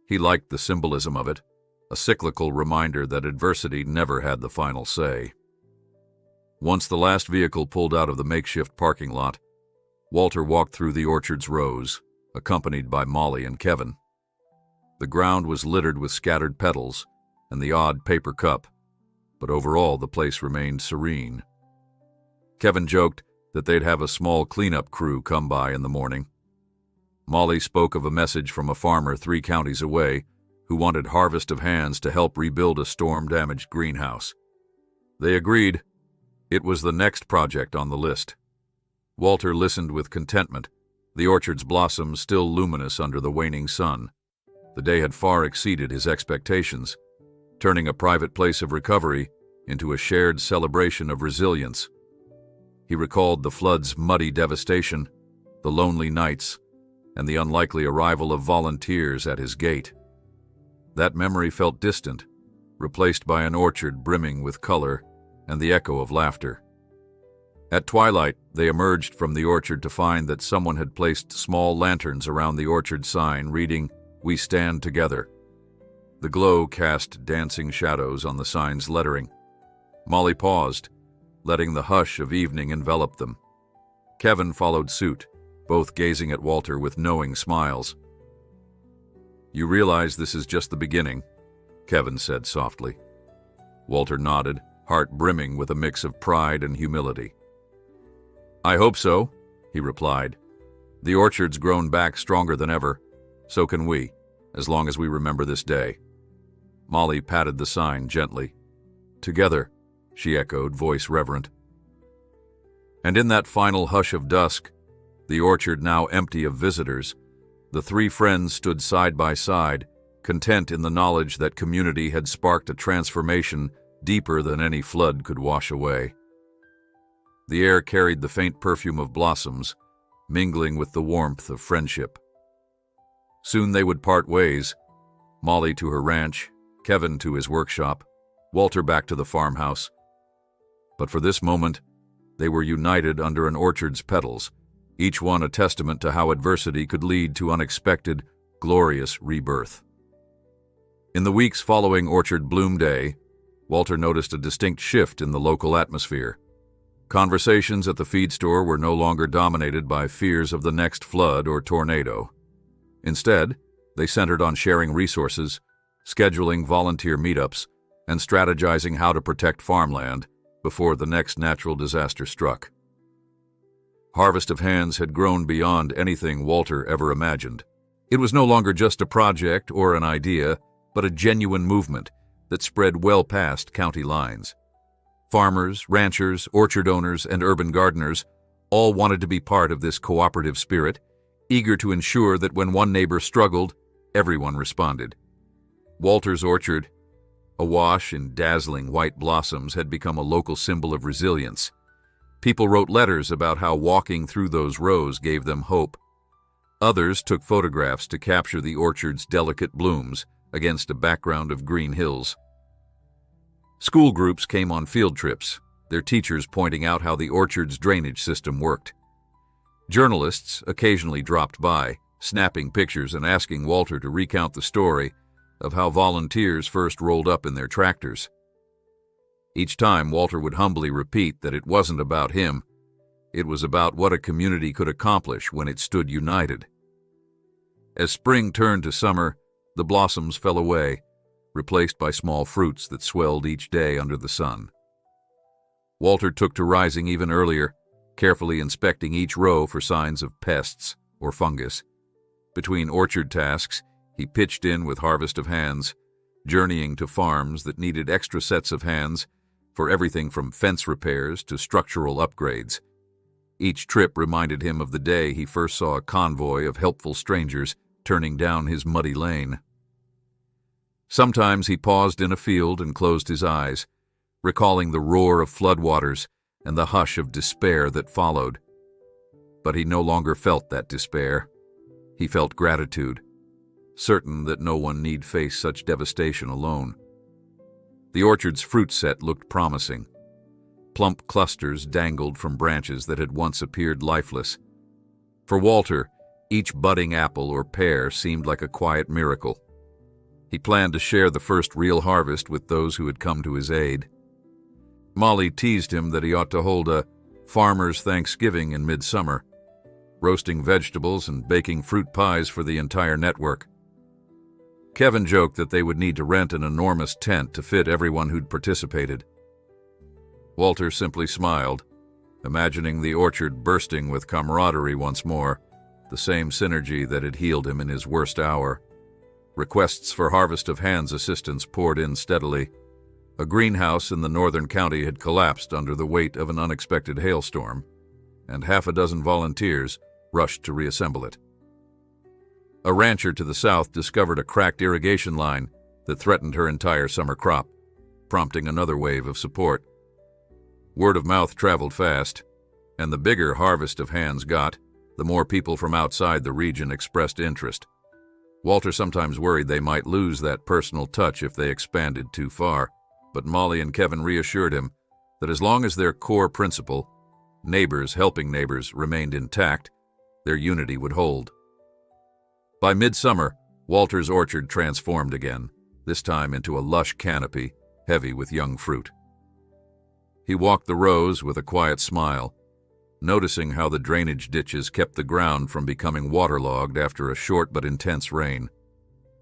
He liked the symbolism of it, a cyclical reminder that adversity never had the final say. Once the last vehicle pulled out of the makeshift parking lot, Walter walked through the orchard's rows, accompanied by Molly and Kevin. The ground was littered with scattered petals and the odd paper cup, but overall the place remained serene. Kevin joked that they'd have a small cleanup crew come by in the morning. Molly spoke of a message from a farmer 3 counties away who wanted Harvest of Hands to help rebuild a storm-damaged greenhouse. They agreed. It was the next project on the list. Walter listened with contentment, the orchard's blossoms still luminous under the waning sun. The day had far exceeded his expectations, turning a private place of recovery into a shared celebration of resilience. He recalled the flood's muddy devastation, the lonely nights, and the unlikely arrival of volunteers at his gate. That memory felt distant, replaced by an orchard brimming with color and the echo of laughter. At twilight, they emerged from the orchard to find that someone had placed small lanterns around the orchard sign reading, "We Stand Together." The glow cast dancing shadows on the sign's lettering. Molly paused, letting the hush of evening envelop them. Kevin followed suit, both gazing at Walter with knowing smiles. "You realize this is just the beginning," Kevin said softly. Walter nodded, heart brimming with a mix of pride and humility. "I hope so," he replied. "The orchard's grown back stronger than ever. So can we, as long as we remember this day." Molly patted the sign gently. "Together," she echoed, voice reverent. And in that final hush of dusk, the orchard now empty of visitors, the 3 friends stood side by side, content in the knowledge that community had sparked a transformation deeper than any flood could wash away. The air carried the faint perfume of blossoms, mingling with the warmth of friendship. Soon they would part ways, Molly to her ranch, Kevin to his workshop, Walter back to the farmhouse. But for this moment, they were united under an orchard's petals, each one a testament to how adversity could lead to unexpected, glorious rebirth. In the weeks following Orchard Bloom Day, Walter noticed a distinct shift in the local atmosphere. Conversations at the feed store were no longer dominated by fears of the next flood or tornado. Instead, they centered on sharing resources, scheduling volunteer meetups, and strategizing how to protect farmland before the next natural disaster struck. Harvest of Hands had grown beyond anything Walter ever imagined. It was no longer just a project or an idea, but a genuine movement that spread well past county lines. Farmers, ranchers, orchard owners, and urban gardeners all wanted to be part of this cooperative spirit, eager to ensure that when one neighbor struggled, everyone responded. Walter's orchard, awash in dazzling white blossoms, had become a local symbol of resilience. People wrote letters about how walking through those rows gave them hope. Others took photographs to capture the orchard's delicate blooms against a background of green hills. School groups came on field trips, their teachers pointing out how the orchard's drainage system worked. Journalists occasionally dropped by, snapping pictures and asking Walter to recount the story of how volunteers first rolled up in their tractors. Each time, Walter would humbly repeat that it wasn't about him. It was about what a community could accomplish when it stood united. As spring turned to summer, the blossoms fell away, replaced by small fruits that swelled each day under the sun. Walter took to rising even earlier, carefully inspecting each row for signs of pests or fungus. Between orchard tasks, he pitched in with Harvest of Hands, journeying to farms that needed extra sets of hands for everything from fence repairs to structural upgrades. Each trip reminded him of the day he first saw a convoy of helpful strangers turning down his muddy lane. Sometimes he paused in a field and closed his eyes, recalling the roar of floodwaters and the hush of despair that followed. But he no longer felt that despair. He felt gratitude, certain that no one need face such devastation alone. The orchard's fruit set looked promising. Plump clusters dangled from branches that had once appeared lifeless. For Walter, each budding apple or pear seemed like a quiet miracle. He planned to share the first real harvest with those who had come to his aid. Molly teased him that he ought to hold a farmer's Thanksgiving in midsummer, roasting vegetables and baking fruit pies for the entire network. Kevin joked that they would need to rent an enormous tent to fit everyone who'd participated. Walter simply smiled, imagining the orchard bursting with camaraderie once more, the same synergy that had healed him in his worst hour. Requests for Harvest of Hands assistance poured in steadily. A greenhouse in the northern county had collapsed under the weight of an unexpected hailstorm, and half a dozen volunteers rushed to reassemble it. A rancher to the south discovered a cracked irrigation line that threatened her entire summer crop, prompting another wave of support. Word of mouth traveled fast, and the bigger Harvest of Hands got, the more people from outside the region expressed interest. Walter sometimes worried they might lose that personal touch if they expanded too far, but Molly and Kevin reassured him that as long as their core principle, neighbors helping neighbors, remained intact, their unity would hold. By midsummer, Walter's orchard transformed again, this time into a lush canopy, heavy with young fruit. He walked the rows with a quiet smile, noticing how the drainage ditches kept the ground from becoming waterlogged after a short but intense rain.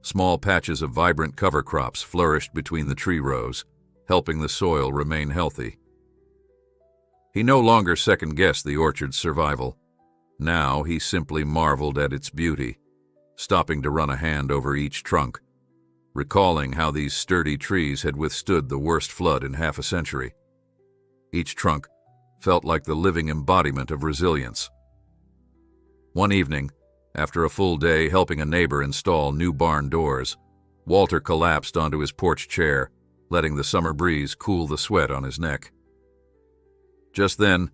Small patches of vibrant cover crops flourished between the tree rows, helping the soil remain healthy. He no longer second-guessed the orchard's survival. Now he simply marveled at its beauty, stopping to run a hand over each trunk, recalling how these sturdy trees had withstood the worst flood in half a century. Each trunk felt like the living embodiment of resilience. One evening, after a full day helping a neighbor install new barn doors, Walter collapsed onto his porch chair, letting the summer breeze cool the sweat on his neck. Just then,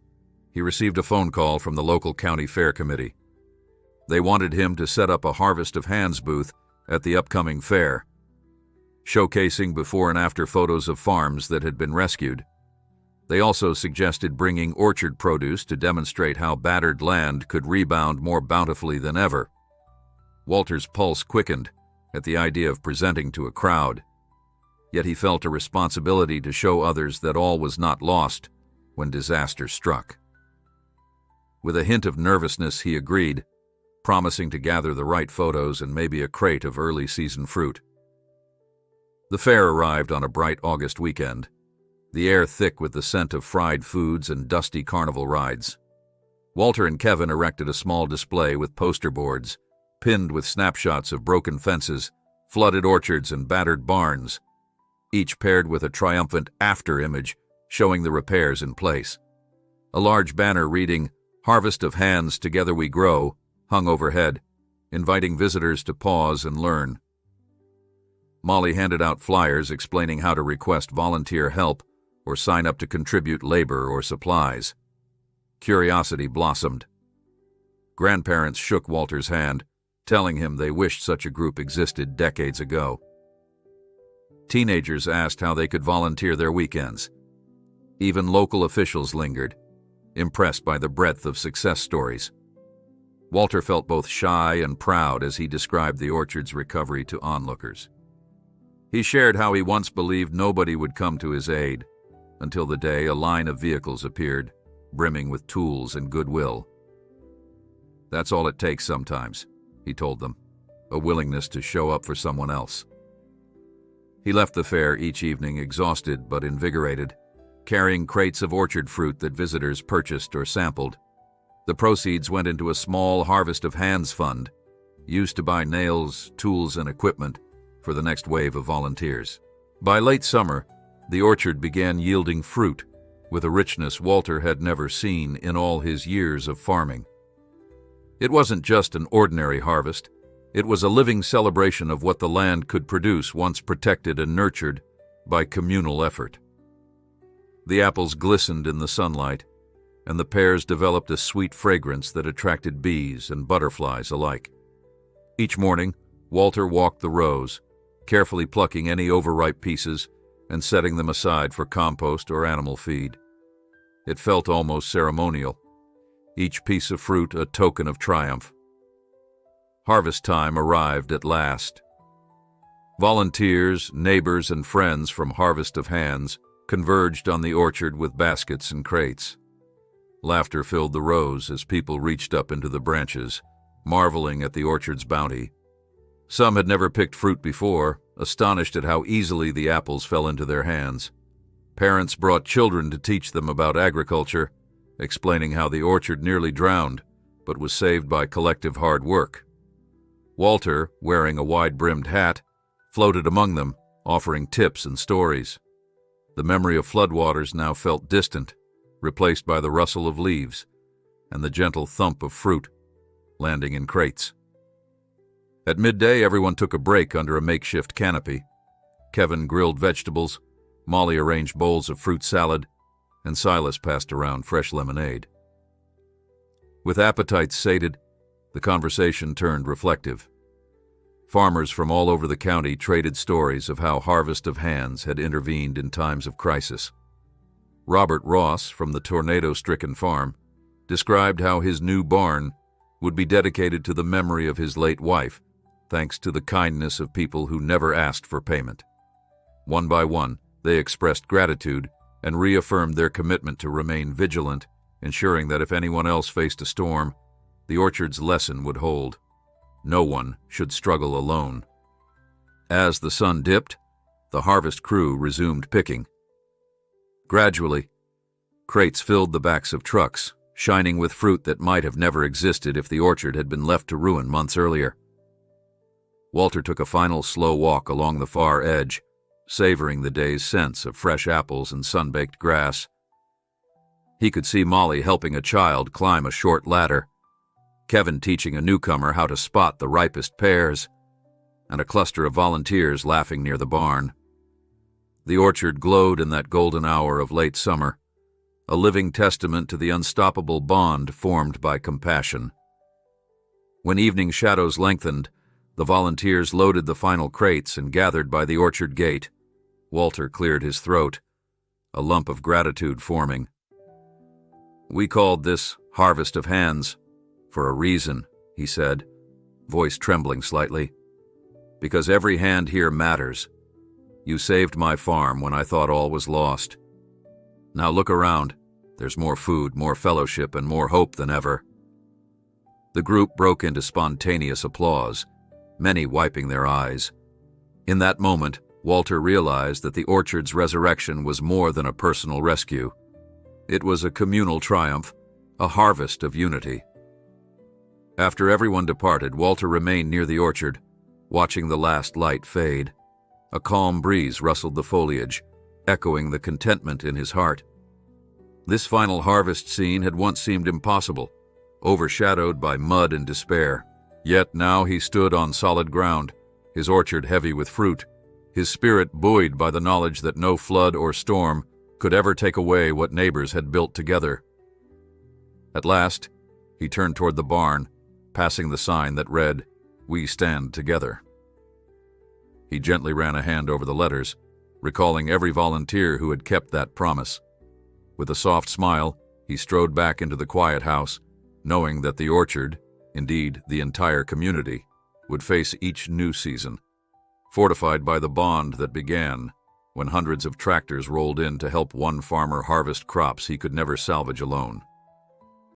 he received a phone call from the local county fair committee. They wanted him to set up a Harvest of Hands booth at the upcoming fair, showcasing before and after photos of farms that had been rescued. They also suggested bringing orchard produce to demonstrate how battered land could rebound more bountifully than ever. Walter's pulse quickened at the idea of presenting to a crowd, yet he felt a responsibility to show others that all was not lost when disaster struck. With a hint of nervousness, he agreed, promising to gather the right photos and maybe a crate of early-season fruit. The fair arrived on a bright August weekend, the air thick with the scent of fried foods and dusty carnival rides. Walter and Kevin erected a small display with poster boards, pinned with snapshots of broken fences, flooded orchards, and battered barns, each paired with a triumphant after image showing the repairs in place. A large banner reading, "Harvest of Hands, Together We Grow," hung overhead, inviting visitors to pause and learn. Molly handed out flyers explaining how to request volunteer help or sign up to contribute labor or supplies. Curiosity blossomed. Grandparents shook Walter's hand, telling him they wished such a group existed decades ago. Teenagers asked how they could volunteer their weekends. Even local officials lingered, impressed by the breadth of success stories. Walter felt both shy and proud as he described the orchard's recovery to onlookers. He shared how he once believed nobody would come to his aid, until the day a line of vehicles appeared, brimming with tools and goodwill. "That's all it takes sometimes," he told them, a willingness to show up for someone else. He left the fair each evening exhausted but invigorated, carrying crates of orchard fruit that visitors purchased or sampled. The proceeds went into a small Harvest of Hands fund, used to buy nails, tools, and equipment for the next wave of volunteers. By late summer, the orchard began yielding fruit with a richness Walter had never seen in all his years of farming. It wasn't just an ordinary harvest. It was a living celebration of what the land could produce once protected and nurtured by communal effort. The apples glistened in the sunlight, and the pears developed a sweet fragrance that attracted bees and butterflies alike. Each morning, Walter walked the rows, carefully plucking any overripe pieces and setting them aside for compost or animal feed. It felt almost ceremonial, each piece of fruit a token of triumph. Harvest time arrived at last. Volunteers, neighbors, and friends from Harvest of Hands converged on the orchard with baskets and crates. Laughter filled the rows as people reached up into the branches, marveling at the orchard's bounty. Some had never picked fruit before, astonished at how easily the apples fell into their hands. Parents brought children to teach them about agriculture, explaining how the orchard nearly drowned, but was saved by collective hard work. Walter, wearing a wide-brimmed hat, floated among them, offering tips and stories. The memory of floodwaters now felt distant, replaced by the rustle of leaves and the gentle thump of fruit landing in crates. At midday, everyone took a break under a makeshift canopy. Kevin grilled vegetables, Molly arranged bowls of fruit salad, and Silas passed around fresh lemonade. With appetites sated, the conversation turned reflective. Farmers from all over the county traded stories of how Harvest of Hands had intervened in times of crisis. Robert Ross, from the tornado-stricken farm, described how his new barn would be dedicated to the memory of his late wife, thanks to the kindness of people who never asked for payment. One by one, they expressed gratitude and reaffirmed their commitment to remain vigilant, ensuring that if anyone else faced a storm, the orchard's lesson would hold. No one should struggle alone. As the sun dipped, the harvest crew resumed picking. Gradually, crates filled the backs of trucks, shining with fruit that might have never existed if the orchard had been left to ruin months earlier. Walter took a final slow walk along the far edge, savoring the day's scents of fresh apples and sun-baked grass. He could see Molly helping a child climb a short ladder, Kevin teaching a newcomer how to spot the ripest pears, and a cluster of volunteers laughing near the barn. The orchard glowed in that golden hour of late summer, a living testament to the unstoppable bond formed by compassion. When evening shadows lengthened, the volunteers loaded the final crates and gathered by the orchard gate. Walter cleared his throat, a lump of gratitude forming. "We called this Harvest of Hands for a reason," he said, voice trembling slightly. "Because every hand here matters. You saved my farm when I thought all was lost. Now look around. There's more food, more fellowship, and more hope than ever." The group broke into spontaneous applause, many wiping their eyes. In that moment, Walter realized that the orchard's resurrection was more than a personal rescue. It was a communal triumph, a harvest of unity. After everyone departed, Walter remained near the orchard, watching the last light fade. A calm breeze rustled the foliage, echoing the contentment in his heart. This final harvest scene had once seemed impossible, overshadowed by mud and despair. Yet now he stood on solid ground, his orchard heavy with fruit, his spirit buoyed by the knowledge that no flood or storm could ever take away what neighbors had built together. At last, he turned toward the barn, passing the sign that read, "We stand together." He gently ran a hand over the letters, recalling every volunteer who had kept that promise. With a soft smile, he strode back into the quiet house, knowing that the orchard, indeed the entire community, would face each new season, fortified by the bond that began when hundreds of tractors rolled in to help one farmer harvest crops he could never salvage alone.